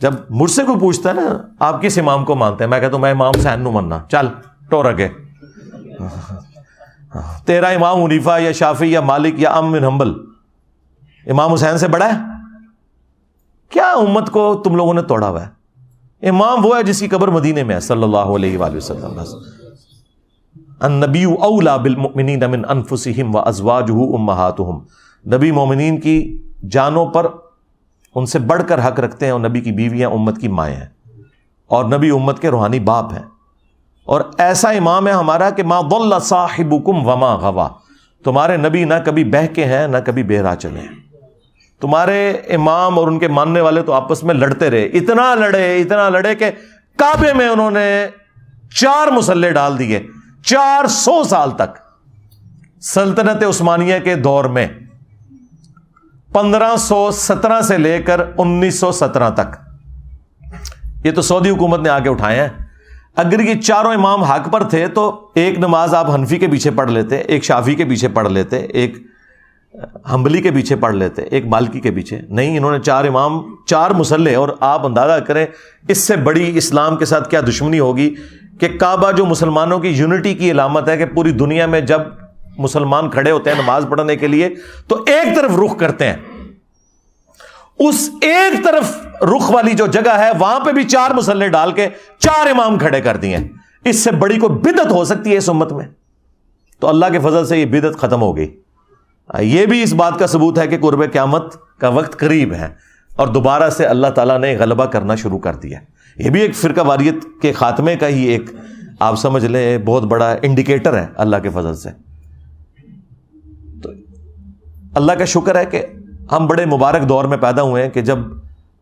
جب مجھ سے کوئی پوچھتا ہے نا آپ کس امام کو مانتے ہیں، میں کہتا ہوں میں امام حسین نو مننا، چل ٹور اگے، تیرا امام حنیفہ یا شافعی یا مالک یا احمد بن حنبل امام حسین سے بڑا ہے؟ کیا امت کو تم لوگوں نے توڑا ہوا ہے؟ امام وہ ہے جس کی قبر مدینے میں ہے صلی اللہ علیہ وآلہ وسلم۔ النبی اولا بالمؤمنین من انفسہم وازواجہ امہاتہم، نبی مومنین کی جانوں پر ان سے بڑھ کر حق رکھتے ہیں، اور نبی کی بیویاں امت کی مائیں ہیں، اور نبی امت کے روحانی باپ ہیں۔ اور ایسا امام ہے ہمارا کہ ما ضل صاحبکم وما غوا، تمہارے نبی نہ کبھی بہکے ہیں نہ کبھی بے راہ چلے ہیں۔ تمہارے امام اور ان کے ماننے والے تو آپس میں لڑتے رہے، اتنا لڑے کہ کعبے میں انہوں نے 4 مسلح ڈال دیے 400 سال تک، سلطنت عثمانیہ کے دور میں 1517 سے لے کر 1917 تک۔ یہ تو سعودی حکومت نے آگے اٹھائے ہیں۔ اگر یہ چاروں امام حق پر تھے تو ایک نماز آپ حنفی کے پیچھے پڑھ لیتے، ایک شافعی کے پیچھے پڑھ لیتے، ایک حنبلی کے پیچھے پڑھ لیتے، ایک مالکی کے پیچھے۔ نہیں، انہوں نے 4 امام 4 مسلح، اور آپ اندازہ کریں اس سے بڑی اسلام کے ساتھ کیا دشمنی ہوگی کہ کعبہ جو مسلمانوں کی یونٹی کی علامت ہے کہ پوری دنیا میں جب مسلمان کھڑے ہوتے ہیں نماز پڑھنے کے لیے تو ایک طرف رخ کرتے ہیں، اس ایک طرف رخ والی جو جگہ ہے وہاں پہ بھی 4 مسلح ڈال کے 4 امام کھڑے کر دیے۔ اس سے بڑی کوئی بدعت ہو سکتی ہے اس امت میں؟ تو اللہ کے فضل سے یہ بدعت ختم ہو گئی۔ یہ بھی اس بات کا ثبوت ہے کہ قرب قیامت کا وقت قریب ہے، اور دوبارہ سے اللہ تعالیٰ نے غلبہ کرنا شروع کر دیا۔ یہ بھی ایک فرقہ واریت کے خاتمے کا ہی ایک آپ سمجھ لیں بہت بڑا انڈیکیٹر ہے اللہ کے فضل سے۔ تو اللہ کا شکر ہے کہ ہم بڑے مبارک دور میں پیدا ہوئے ہیں کہ جب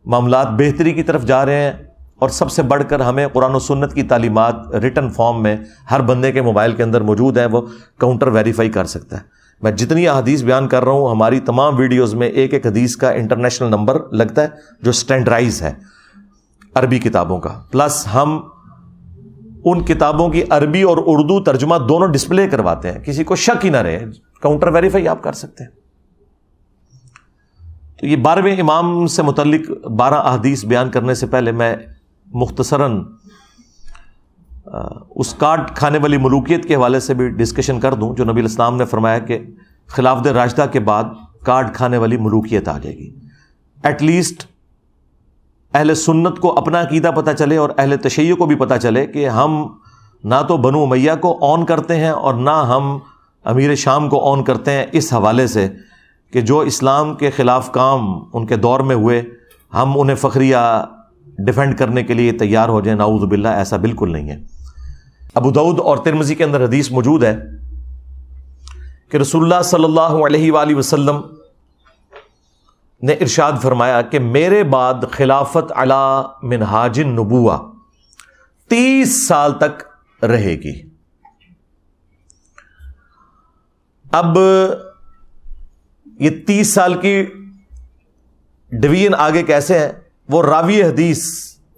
معاملات بہتری کی طرف جا رہے ہیں، اور سب سے بڑھ کر ہمیں قرآن و سنت کی تعلیمات ریٹن فارم میں ہر بندے کے موبائل کے اندر موجود ہیں، وہ کاؤنٹر ویریفائی کر سکتا ہے۔ میں جتنی احادیث بیان کر رہا ہوں ہماری تمام ویڈیوز میں ایک ایک حدیث کا انٹرنیشنل نمبر لگتا ہے جو سٹینڈرائز ہے عربی کتابوں کا، پلس ہم ان کتابوں کی عربی اور اردو ترجمہ دونوں ڈسپلے کرواتے ہیں، کسی کو شک ہی نہ رہے، کاؤنٹر ویریفائی آپ کر سکتے ہیں۔ تو یہ 12ویں امام سے متعلق 12 احادیث بیان کرنے سے پہلے میں مختصراً اس کاٹ کھانے والی ملوکیت کے حوالے سے بھی ڈسکشن کر دوں، جو نبی علیہ السلام نے فرمایا کہ خلافت راشدہ کے بعد کاٹ کھانے والی ملوکیت آ جائے گی۔ ایٹ لیسٹ اہل سنت کو اپنا عقیدہ پتہ چلے اور اہل تشیع کو بھی پتہ چلے کہ ہم نہ تو بنو امیہ کو آن کرتے ہیں اور نہ ہم امیر شام کو آن کرتے ہیں، اس حوالے سے کہ جو اسلام کے خلاف کام ان کے دور میں ہوئے ہم انہیں فخریہ ڈیفینڈ کرنے کے لیے تیار ہو جائیں، نعوذ باللہ، ایسا بالکل نہیں ہے۔ ابو داؤد اور ترمذی کے اندر حدیث موجود ہے کہ رسول اللہ صلی اللہ علیہ وآلہ وسلم نے ارشاد فرمایا کہ میرے بعد خلافت علی منہاج النبوہ 30 سال تک رہے گی۔ اب یہ 30 سال کی ڈویژن آگے کیسے ہے؟ وہ راوی حدیث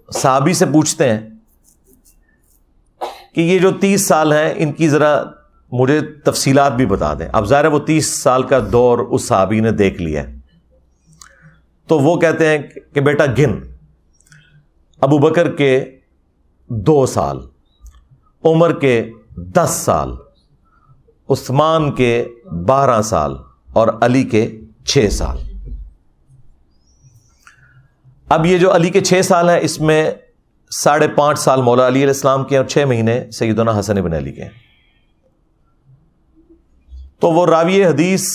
صحابی سے پوچھتے ہیں کہ یہ جو 30 سال ہیں ان کی ذرا مجھے تفصیلات بھی بتا دیں۔ اب ظاہر ہے وہ 30 سال کا دور اس صحابی نے دیکھ لیا ہے، تو وہ کہتے ہیں کہ بیٹا گن، ابو بکر کے 2 سال، عمر کے 10 سال، عثمان کے 12 سال اور علی کے 6 سال۔ اب یہ جو علی کے 6 سال ہیں، اس میں 5.5 سال مولا علی علیہ السلام کے اور 6 مہینے سیدنا حسن ابن علی کے ہیں۔ تو وہ راوی حدیث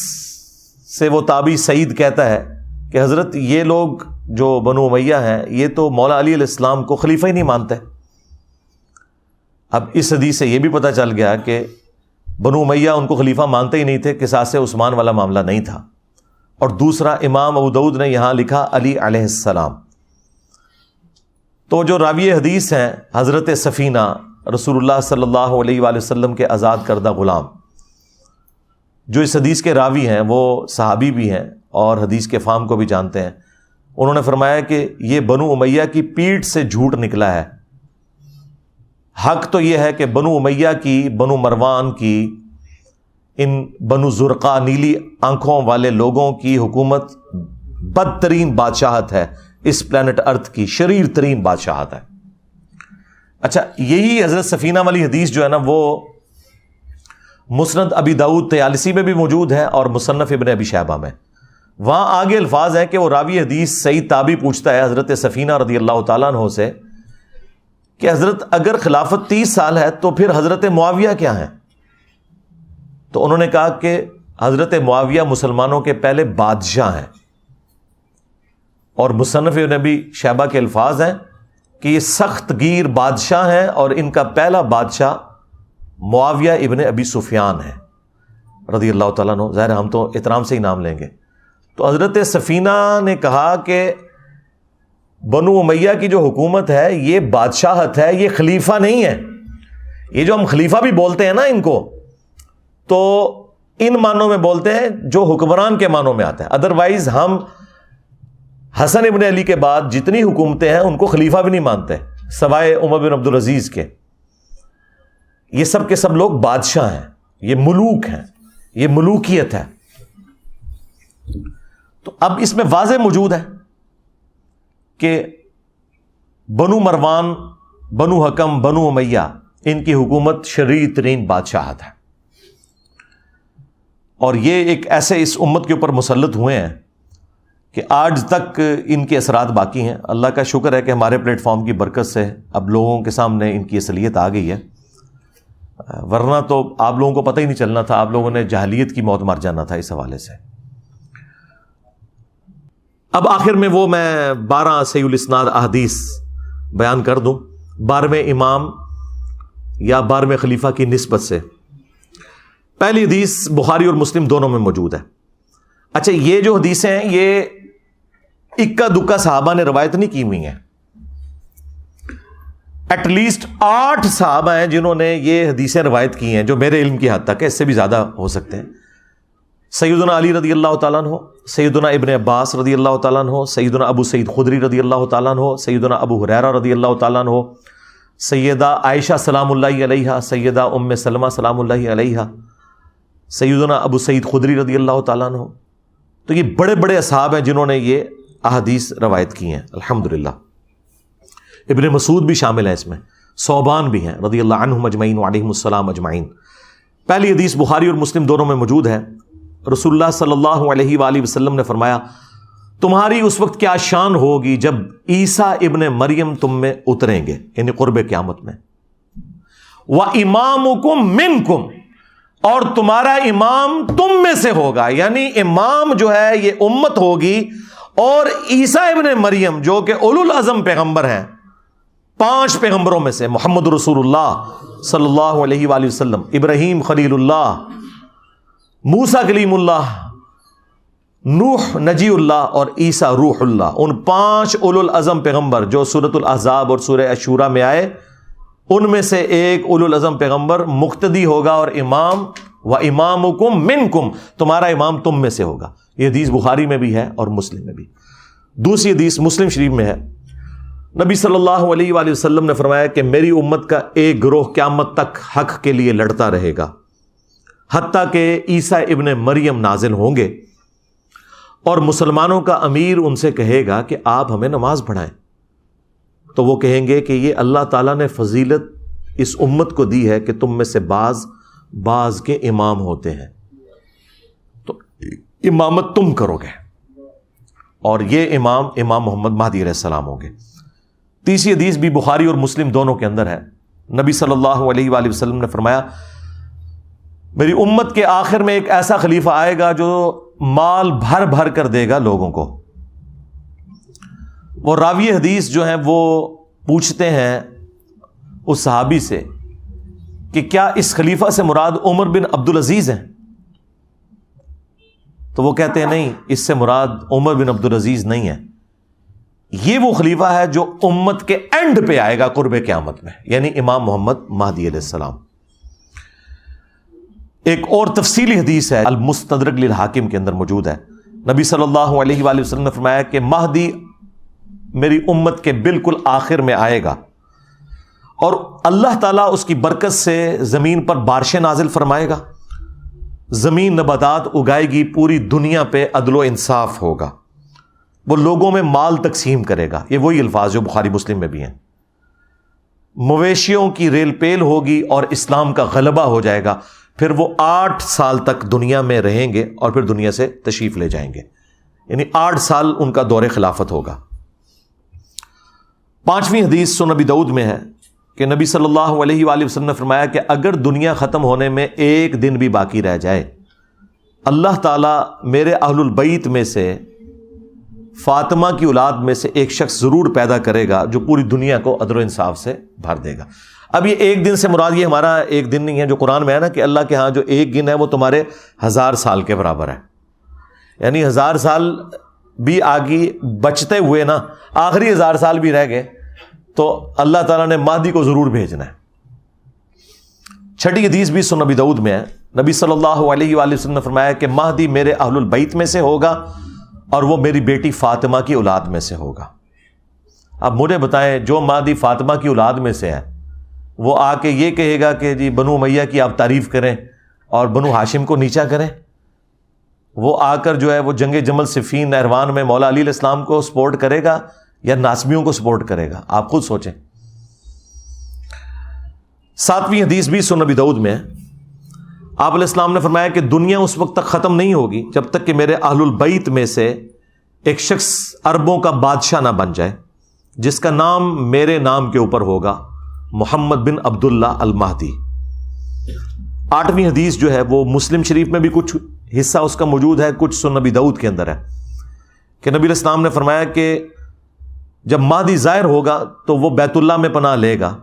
سے وہ تابعی سعید کہتا ہے کہ حضرت یہ لوگ جو بنو امیہ ہیں یہ تو مولا علی علیہ السلام کو خلیفہ ہی نہیں مانتے۔ اب اس حدیث سے یہ بھی پتہ چل گیا کہ بنو امیہ ان کو خلیفہ مانتے ہی نہیں تھے، قصاص عثمان والا معاملہ نہیں تھا۔ اور دوسرا، امام ابو داؤد نے یہاں لکھا علی علیہ السلام۔ تو جو راوی حدیث ہیں حضرت سفینہ رسول اللہ صلی اللہ علیہ وآلہ وسلم کے آزاد کردہ غلام، جو اس حدیث کے راوی ہیں وہ صحابی بھی ہیں اور حدیث کے فہم کو بھی جانتے ہیں۔ انہوں نے فرمایا کہ یہ بنو امیہ کی پیٹھ سے جھوٹ نکلا ہے۔ حق تو یہ ہے کہ بنو امیہ کی، بنو مروان کی، ان بنو زرقا نیلی آنکھوں والے لوگوں کی حکومت بدترین بادشاہت ہے، اس پلانٹ ارتھ کی شریر ترین بادشاہت ہے۔ اچھا، یہی حضرت سفینہ والی حدیث جو ہے نا وہ مسند ابی داؤد طیالسی میں بھی موجود ہے اور مصنف ابن ابی شیبہ میں۔ وہاں آگے الفاظ ہیں کہ وہ راوی حدیث سعید تابعی پوچھتا ہے حضرت سفینہ رضی اللہ تعالیٰ عنہ سے کہ حضرت اگر خلافت 30 سال ہے تو پھر حضرت معاویہ کیا ہیں؟ تو انہوں نے کہا کہ حضرت معاویہ مسلمانوں کے پہلے بادشاہ ہیں، اور مصنف ابن ابی شیبہ کے الفاظ ہیں کہ یہ سخت گیر بادشاہ ہیں اور ان کا پہلا بادشاہ معاویہ ابن ابی سفیان ہے رضی اللہ تعالیٰ عنہ۔ ظاہر ہم تو احترام سے ہی نام لیں گے۔ تو حضرت سفینہ نے کہا کہ بنو امیہ کی جو حکومت ہے یہ بادشاہت ہے، یہ خلیفہ نہیں ہے۔ یہ جو ہم خلیفہ بھی بولتے ہیں نا ان کو، تو ان معنوں میں بولتے ہیں جو حکمران کے معنوں میں آتا ہے۔ ادروائز ہم حسن ابن علی کے بعد جتنی حکومتیں ہیں ان کو خلیفہ بھی نہیں مانتے سوائے عمر بن عبدالعزیز کے۔ یہ سب کے سب لوگ بادشاہ ہیں، یہ ملوک ہیں، یہ ملوکیت ہے۔ تو اب اس میں واضح موجود ہے کہ بنو مروان، بنو حکم، بنو امیہ، ان کی حکومت شرعی ترین بادشاہت ہے، اور یہ ایک ایسے اس امت کے اوپر مسلط ہوئے ہیں کہ آج تک ان کے اثرات باقی ہیں۔ اللہ کا شکر ہے کہ ہمارے پلیٹ فارم کی برکت سے اب لوگوں کے سامنے ان کی اصلیت آ گئی ہے، ورنہ تو آپ لوگوں کو پتہ ہی نہیں چلنا تھا، آپ لوگوں نے جاہلیت کی موت مر جانا تھا اس حوالے سے۔ اب آخر میں وہ میں 12 صحیح الاسناد احادیث بیان کر دوں 12ویں امام یا 12ویں خلیفہ کی نسبت سے۔ پہلی حدیث بخاری اور مسلم دونوں میں موجود ہے۔ اچھا، یہ جو حدیثیں ہیں یہ اکا دکا صحابہ نے روایت نہیں کی ہوئی ہیں، ایٹ لیسٹ 8 صحابہ ہیں جنہوں نے یہ حدیثیں روایت کی ہیں، جو میرے علم کی حد تک ہے، اس سے بھی زیادہ ہو سکتے ہیں۔ سیدنا علی رضی اللہ تعالیٰ عنہ، سیدنا ابن عباس رضی اللہ تعالیٰ عنہ، سیدنا ابو سعید خدری رضی اللہ تعالیٰ عنہ، سیدنا ابو ہریرہ رضی اللہ تعالیٰ عنہ، سیدہ عائشہ سلام اللہ علیہا، سیدہ ام سلمہ سلام اللہ علیہا، سیدنا ابو سعید خدری رضی اللہ تعالیٰ عنہ۔ تو یہ بڑے بڑے اصحاب ہیں جنہوں نے یہ احادیث روایت کی ہیں الحمدللہ۔ ابن مسعود بھی شامل ہیں اس میں، صوبان بھی ہیں رضی اللہ عنہم اجمعین وعلیہم السلام اجمعین۔ پہلی حدیث بخاری اور مسلم دونوں میں موجود ہے۔ رسول اللہ صلی اللہ علیہ وآلہ وسلم نے فرمایا، تمہاری اس وقت کیا شان ہوگی جب عیسیٰ ابن مریم تم میں اتریں گے، یعنی قرب قیامت میں، وَإِمَامُكُم مِّنكُم، اور تمہارا امام تم میں سے ہوگا، یعنی امام جو ہے یہ امت ہوگی، اور عیسیٰ ابن مریم جو کہ اولو العزم پیغمبر ہیں، 5 پیغمبروں میں سے، محمد رسول اللہ صلی اللہ علیہ وآلہ وسلم، ابراہیم خلیل اللہ، موسیٰ کلیم اللہ، نوح نجی اللہ اور عیسیٰ روح اللہ، ان 5 اولو العزم پیغمبر جو سورۃ الاحزاب اور سورہ الشورى میں آئے، ان میں سے ایک اولو العزم پیغمبر مقتدی ہوگا اور امام، وَإِمَامُكُم مِّنكُم، تمہارا امام تم میں سے ہوگا۔ یہ حدیث بخاری میں بھی ہے اور مسلم میں بھی۔ دوسری حدیث مسلم شریف میں ہے، نبی صلی اللہ علیہ وآلہ وسلم نے فرمایا کہ میری امت کا ایک گروہ قیامت تک حق کے لیے لڑتا رہے گا، حتیٰ کہ عیسیٰ ابن مریم نازل ہوں گے، اور مسلمانوں کا امیر ان سے کہے گا کہ آپ ہمیں نماز پڑھائیں، تو وہ کہیں گے کہ یہ اللہ تعالیٰ نے فضیلت اس امت کو دی ہے کہ تم میں سے بعض کے امام ہوتے ہیں، تو امامت تم کرو گے، اور یہ امام محمد مہدی علیہ السلام ہوں گے۔ تیسری حدیث بھی بخاری اور مسلم دونوں کے اندر ہے، نبی صلی اللہ علیہ وآلہ وسلم نے فرمایا میری امت کے آخر میں ایک ایسا خلیفہ آئے گا جو مال بھر بھر کر دے گا لوگوں کو۔ وہ راوی حدیث جو ہیں وہ پوچھتے ہیں اس صحابی سے کہ کیا اس خلیفہ سے مراد عمر بن عبدالعزیز ہیں؟ تو وہ کہتے ہیں نہیں، اس سے مراد عمر بن عبدالعزیز نہیں ہے، یہ وہ خلیفہ ہے جو امت کے اینڈ پہ آئے گا قرب قیامت میں، یعنی امام محمد مہدی علیہ السلام۔ ایک اور تفصیلی حدیث ہے المستدرک للحاکم کے اندر موجود ہے، نبی صلی اللہ علیہ وآلہ وسلم نے فرمایا کہ مہدی میری امت کے بالکل آخر میں آئے گا، اور اللہ تعالیٰ اس کی برکت سے زمین پر بارشیں نازل فرمائے گا، زمین نباتات اگائے گی، پوری دنیا پہ عدل و انصاف ہوگا، وہ لوگوں میں مال تقسیم کرے گا، یہ وہی الفاظ جو بخاری مسلم میں بھی ہیں، مویشیوں کی ریل پیل ہوگی اور اسلام کا غلبہ ہو جائے گا، پھر وہ 8 سال تک دنیا میں رہیں گے اور پھر دنیا سے تشریف لے جائیں گے، یعنی 8 سال ان کا دور خلافت ہوگا۔ 5ویں حدیث سنن نبی داؤد میں ہے کہ نبی صلی اللہ علیہ وآلہ وسلم نے فرمایا کہ اگر دنیا ختم ہونے میں ایک دن بھی باقی رہ جائے، اللہ تعالیٰ میرے اہل البیت میں سے فاطمہ کی اولاد میں سے ایک شخص ضرور پیدا کرے گا جو پوری دنیا کو عدل و انصاف سے بھر دے گا۔ اب یہ ایک دن سے مراد یہ ہمارا ایک دن نہیں ہے جو قرآن میں ہے نا کہ اللہ کے ہاں جو ایک دن ہے وہ تمہارے 1000 سال کے برابر ہے، یعنی 1000 سال بھی آگے بچتے ہوئے نا آخری 1000 سال بھی رہ گئے تو اللہ تعالیٰ نے مہدی کو ضرور بھیجنا ہے۔ 6ٹھی حدیث بھی سنن نبی داؤد میں ہے، نبی صلی اللہ علیہ وآلہ وسلم نے فرمایا کہ مہدی میرے اہل البیت میں سے ہوگا اور وہ میری بیٹی فاطمہ کی اولاد میں سے ہوگا۔ اب مجھے بتائیں، جو مہدی فاطمہ کی اولاد میں سے ہے وہ آ کے یہ کہے گا کہ جی بنو امیہ کی آپ تعریف کریں اور بنو ہاشم کو نیچا کریں؟ وہ آ کر جو ہے وہ جنگ جمل صفین نہروان میں مولا علی علیہ السلام کو سپورٹ کرے گا یا ناسبیوں کو سپورٹ کرے گا؟ آپ خود سوچیں۔ 7ویں حدیث بھی سنن نبی داؤد میں ہے، آپ علیہ السلام نے فرمایا کہ دنیا اس وقت تک ختم نہیں ہوگی جب تک کہ میرے اہل البیت میں سے ایک شخص عربوں کا بادشاہ نہ بن جائے جس کا نام میرے نام کے اوپر ہوگا، محمد بن عبداللہ المہدی۔ 8ویں حدیث جو ہے وہ مسلم شریف میں بھی کچھ حصہ اس کا موجود ہے، کچھ سنن نبی داؤد کے اندر ہے کہ نبی علیہ السلام نے فرمایا کہ جب مہدی ظاہر ہوگا تو وہ بیت اللہ میں پناہ لے گا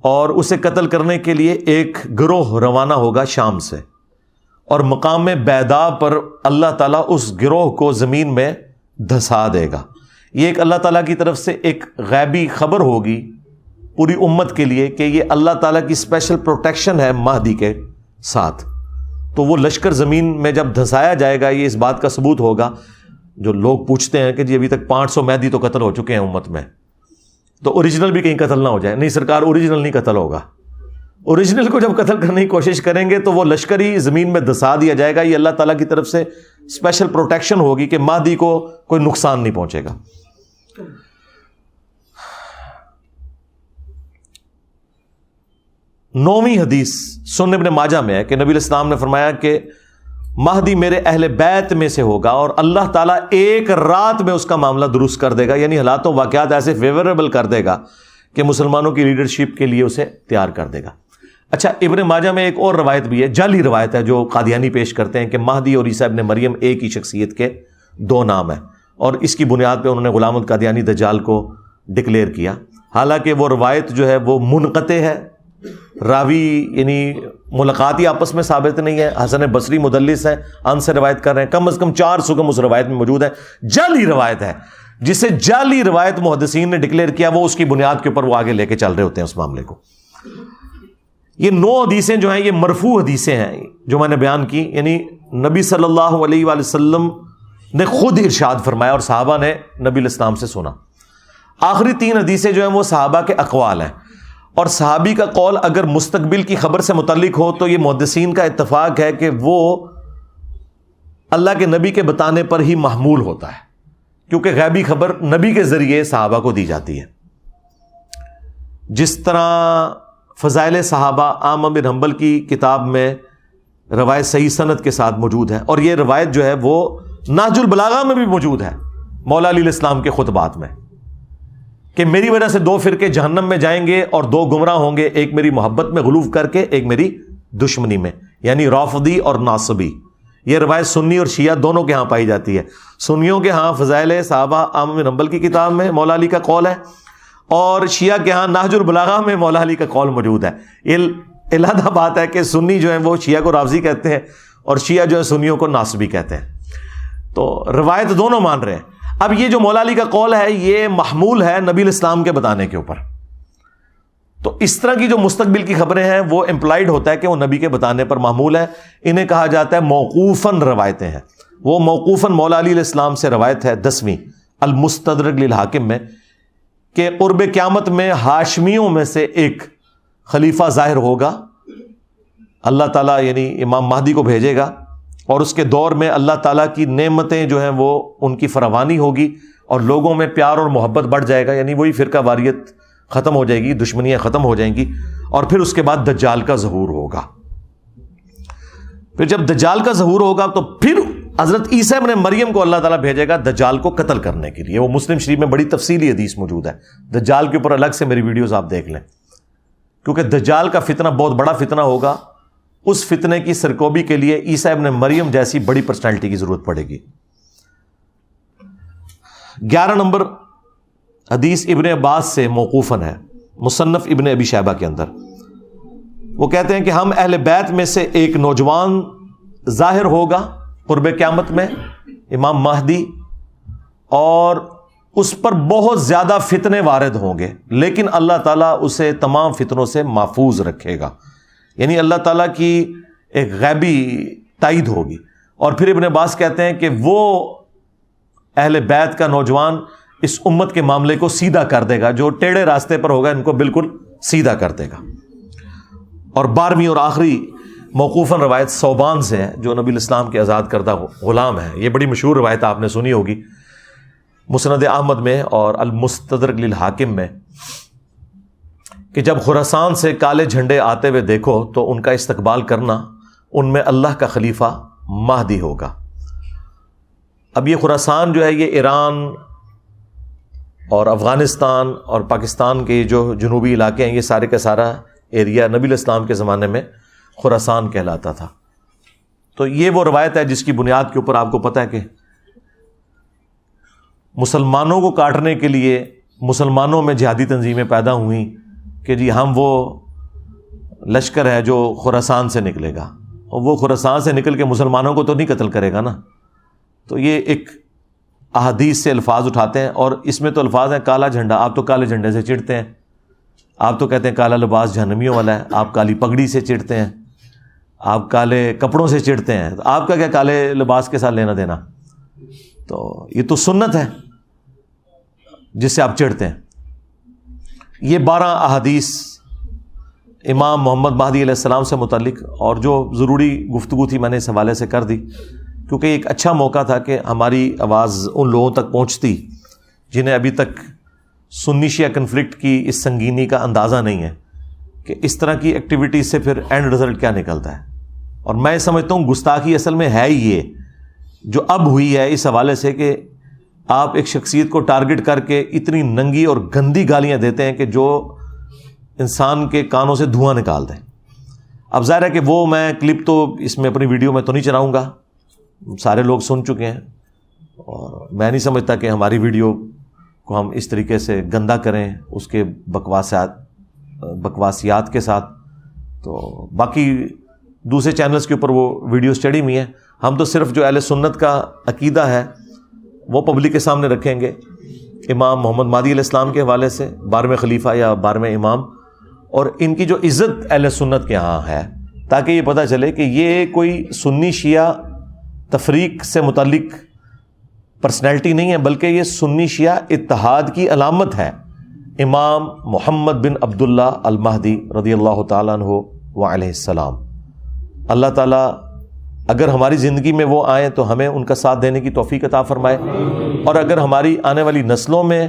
اور اسے قتل کرنے کے لیے ایک گروہ روانہ ہوگا شام سے، اور مقام بیدا پر اللہ تعالیٰ اس گروہ کو زمین میں دھسا دے گا۔ یہ ایک اللہ تعالیٰ کی طرف سے ایک غیبی خبر ہوگی پوری امت کے لیے کہ یہ اللہ تعالیٰ کی اسپیشل پروٹیکشن ہے مہدی کے ساتھ۔ تو وہ لشکر زمین میں جب دھسایا جائے گا، یہ اس بات کا ثبوت ہوگا، جو لوگ پوچھتے ہیں کہ جی ابھی تک 500 مہدی تو قتل ہو چکے ہیں امت میں، تو اوریجنل بھی کہیں قتل نہ ہو جائے۔ نہیں سرکار، اوریجنل نہیں قتل ہوگا، اوریجنل کو جب قتل کرنے کی کوشش کریں گے تو وہ لشکر ہی زمین میں دھسا دیا جائے گا۔ یہ اللہ تعالیٰ کی طرف سے اسپیشل پروٹیکشن ہوگی کہ مہدی کو کوئی نقصان نہیں پہنچے گا۔ نویں حدیث سنن ابن ماجہ میں ہے کہ نبی علیہ السلام نے فرمایا کہ مہدی میرے اہل بیت میں سے ہوگا اور اللہ تعالیٰ ایک رات میں اس کا معاملہ درست کر دے گا، یعنی حالات و واقعات ایسے فیوریبل کر دے گا کہ مسلمانوں کی لیڈرشپ کے لیے اسے تیار کر دے گا۔ اچھا، ابن ماجہ میں ایک اور روایت بھی ہے، جعلی روایت ہے، جو قادیانی پیش کرتے ہیں کہ مہدی اور عیسیٰ ابن مریم ایک ہی شخصیت کے 2 نام ہیں، اور اس کی بنیاد پہ انہوں نے غلام القادیانی دجال کو ڈکلیئر کیا۔ حالانکہ وہ روایت جو ہے وہ منقطع ہے، راوی یعنی ملاقات ہی آپس میں ثابت نہیں ہے، حسن بصری مدلس ہیں، ان سے روایت کر رہے ہیں، کم از کم 4 سکم اس روایت میں موجود ہے، جعلی روایت ہے، جسے جعلی روایت محدثین نے ڈکلیئر کیا، وہ اس کی بنیاد کے اوپر وہ آگے لے کے چل رہے ہوتے ہیں اس معاملے کو۔ یہ 9 حدیثیں جو ہیں یہ مرفوع حدیثیں ہیں جو میں نے بیان کی، یعنی نبی صلی اللہ علیہ وآلہ وسلم نے خود ارشاد فرمایا اور صحابہ نے نبی علیہ السلام سے سنا۔ آخری 3 حدیثیں جو ہیں وہ صحابہ کے اقوال ہیں، اور صحابی کا قول اگر مستقبل کی خبر سے متعلق ہو تو یہ محدثین کا اتفاق ہے کہ وہ اللہ کے نبی کے بتانے پر ہی محمول ہوتا ہے، کیونکہ غیبی خبر نبی کے ذریعے صحابہ کو دی جاتی ہے۔ جس طرح فضائل صحابہ احمد بن حنبل کی کتاب میں روایت صحیح سند کے ساتھ موجود ہے، اور یہ روایت جو ہے وہ نہج البلاغہ میں بھی موجود ہے، مولا علیہ السلام کے خطبات میں، کہ میری وجہ سے 2 فرقے جہنم میں جائیں گے اور 2 گمراہ ہوں گے، ایک میری محبت میں غلو کر کے، ایک میری دشمنی میں، یعنی رافضی اور ناصبی۔ یہ روایت سنی اور شیعہ دونوں کے ہاں پائی جاتی ہے۔ سنیوں کے ہاں فضائل صحابہ احمد بن حنبل کی کتاب میں مولا علی کا قول ہے، اور شیعہ کے ہاں نہج البلاغہ میں مولا علی کا قول موجود ہے۔ یہ علیحدہ بات ہے کہ سنی جو ہیں وہ شیعہ کو رافضی کہتے ہیں، اور شیعہ جو ہے سنیوں کو ناصبی کہتے ہیں۔ تو روایت دونوں مان رہے ہیں۔ اب یہ جو مولا علی کا قول ہے یہ محمول ہے نبی الاسلام کے بتانے کے اوپر، تو اس طرح کی جو مستقبل کی خبریں ہیں وہ امپلائڈ ہوتا ہے کہ وہ نبی کے بتانے پر محمول ہے۔ انہیں کہا جاتا ہے موقوفاً روایتیں ہیں۔ وہ موقوفاً مولا علی علیہ السلام سے روایت ہے 10ویں المستدرک للحاکم میں، کہ قرب قیامت میں ہاشمیوں میں سے ایک خلیفہ ظاہر ہوگا، اللہ تعالیٰ یعنی امام مہدی کو بھیجے گا، اور اس کے دور میں اللہ تعالیٰ کی نعمتیں جو ہیں وہ ان کی فراوانی ہوگی، اور لوگوں میں پیار اور محبت بڑھ جائے گا، یعنی وہی فرقہ واریت ختم ہو جائے گی، دشمنیاں ختم ہو جائیں گی، اور پھر اس کے بعد دجال کا ظہور ہوگا۔ پھر جب دجال کا ظہور ہوگا تو پھر حضرت عیسیٰ ابن مریم کو اللہ تعالیٰ بھیجے گا دجال کو قتل کرنے کے لیے۔ وہ مسلم شریف میں بڑی تفصیلی حدیث موجود ہے، دجال کے اوپر الگ سے میری ویڈیوز آپ دیکھ لیں، کیونکہ دجال کا فتنہ بہت بڑا فتنہ ہوگا۔ اس فتنے کی سرکوبی کے لیے عیسیٰ ابن مریم جیسی بڑی پرسنالٹی کی ضرورت پڑے گی۔ 11 نمبر حدیث ابن عباس سے موقوفاً ہے، مصنف ابن ابی شیبہ کے اندر۔ وہ کہتے ہیں کہ ہم اہل بیت میں سے ایک نوجوان ظاہر ہوگا قرب قیامت میں، امام مہدی، اور اس پر بہت زیادہ فتنے وارد ہوں گے، لیکن اللہ تعالیٰ اسے تمام فتنوں سے محفوظ رکھے گا، یعنی اللہ تعالیٰ کی ایک غیبی تائید ہوگی۔ اور پھر ابن عباس کہتے ہیں کہ وہ اہل بیت کا نوجوان اس امت کے معاملے کو سیدھا کر دے گا، جو ٹیڑھے راستے پر ہوگا ان کو بالکل سیدھا کر دے گا۔ اور 12ویں اور آخری موقوفاً روایت ثوبان سے ہے، جو نبی الاسلام کے آزاد کردہ غلام ہے۔ یہ بڑی مشہور روایت آپ نے سنی ہوگی، مسند احمد میں اور المستدرک للحاکم میں، کہ جب خراسان سے کالے جھنڈے آتے ہوئے دیکھو تو ان کا استقبال کرنا، ان میں اللہ کا خلیفہ مہدی ہوگا۔ اب یہ خراسان جو ہے یہ ایران اور افغانستان اور پاکستان کے جو جنوبی علاقے ہیں، یہ سارے کا سارا ایریا نبی الاسلام کے زمانے میں خراسان کہلاتا تھا۔ تو یہ وہ روایت ہے جس کی بنیاد کے اوپر آپ کو پتہ ہے کہ مسلمانوں کو کاٹنے کے لیے مسلمانوں میں جہادی تنظیمیں پیدا ہوئیں کہ جی ہم وہ لشکر ہے جو خراسان سے نکلے گا، اور وہ خراسان سے نکل کے مسلمانوں کو تو نہیں قتل کرے گا نا۔ تو یہ ایک احادیث سے الفاظ اٹھاتے ہیں، اور اس میں تو الفاظ ہیں کالا جھنڈا، آپ تو کالے جھنڈے سے چڑھتے ہیں، آپ تو کہتے ہیں کالا لباس جہنمیوں والا ہے، آپ کالی پگڑی سے چڑھتے ہیں، آپ کالے کپڑوں سے چڑھتے ہیں، تو آپ کا کیا کالے لباس کے ساتھ لینا دینا؟ تو یہ تو سنت ہے جس سے آپ چڑھتے ہیں۔ یہ 12 احادیث امام محمد مہدی علیہ السلام سے متعلق، اور جو ضروری گفتگو تھی میں نے اس حوالے سے کر دی، کیونکہ ایک اچھا موقع تھا کہ ہماری آواز ان لوگوں تک پہنچتی جنہیں ابھی تک سنی شیعہ کنفلکٹ کی اس سنگینی کا اندازہ نہیں ہے، کہ اس طرح کی ایکٹیویٹی سے پھر اینڈ رزلٹ کیا نکلتا ہے۔ اور میں سمجھتا ہوں گستاخی اصل میں ہے ہی یہ جو اب ہوئی ہے، اس حوالے سے کہ آپ ایک شخصیت کو ٹارگٹ کر کے اتنی ننگی اور گندی گالیاں دیتے ہیں کہ جو انسان کے کانوں سے دھواں نکال دیں۔ اب ظاہر ہے کہ وہ میں کلپ تو اس میں اپنی ویڈیو میں تو نہیں چلاؤں گا، سارے لوگ سن چکے ہیں، اور میں نہیں سمجھتا کہ ہماری ویڈیو کو ہم اس طریقے سے گندا کریں اس کے بکواسیات کے ساتھ۔ تو باقی دوسرے چینلز کے اوپر وہ ویڈیوز چڑھی ہوئی ہیں، ہم تو صرف جو اہل سنت کا عقیدہ ہے وہ پبلک کے سامنے رکھیں گے، امام محمد مہدی علیہ السلام کے حوالے سے، 12ویں خلیفہ یا 12ویں امام، اور ان کی جو عزت اہل سنت کے ہاں ہے، تاکہ یہ پتہ چلے کہ یہ کوئی سنی شیعہ تفریق سے متعلق پرسنالٹی نہیں ہے، بلکہ یہ سنی شیعہ اتحاد کی علامت ہے۔ امام محمد بن عبداللہ المہدی رضی اللہ تعالیٰ عنہ وعلیہ السلام، اللہ تعالیٰ اگر ہماری زندگی میں وہ آئیں تو ہمیں ان کا ساتھ دینے کی توفیق عطا فرمائے، اور اگر ہماری آنے والی نسلوں میں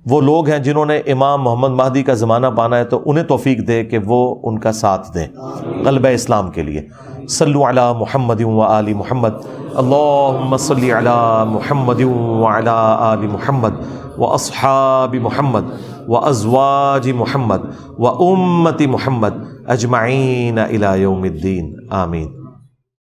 وہ لوگ ہیں جنہوں نے امام محمد مہدی کا زمانہ پانا ہے تو انہیں توفیق دے کہ وہ ان کا ساتھ دیں غلبہ اسلام کے لیے۔ صلو علی محمد و آل محمد، اللہم صلی علی محمد و علی آل محمد و اصحاب محمد و ازواج محمد و امت محمد اجمعین الی یوم الدین، آمین۔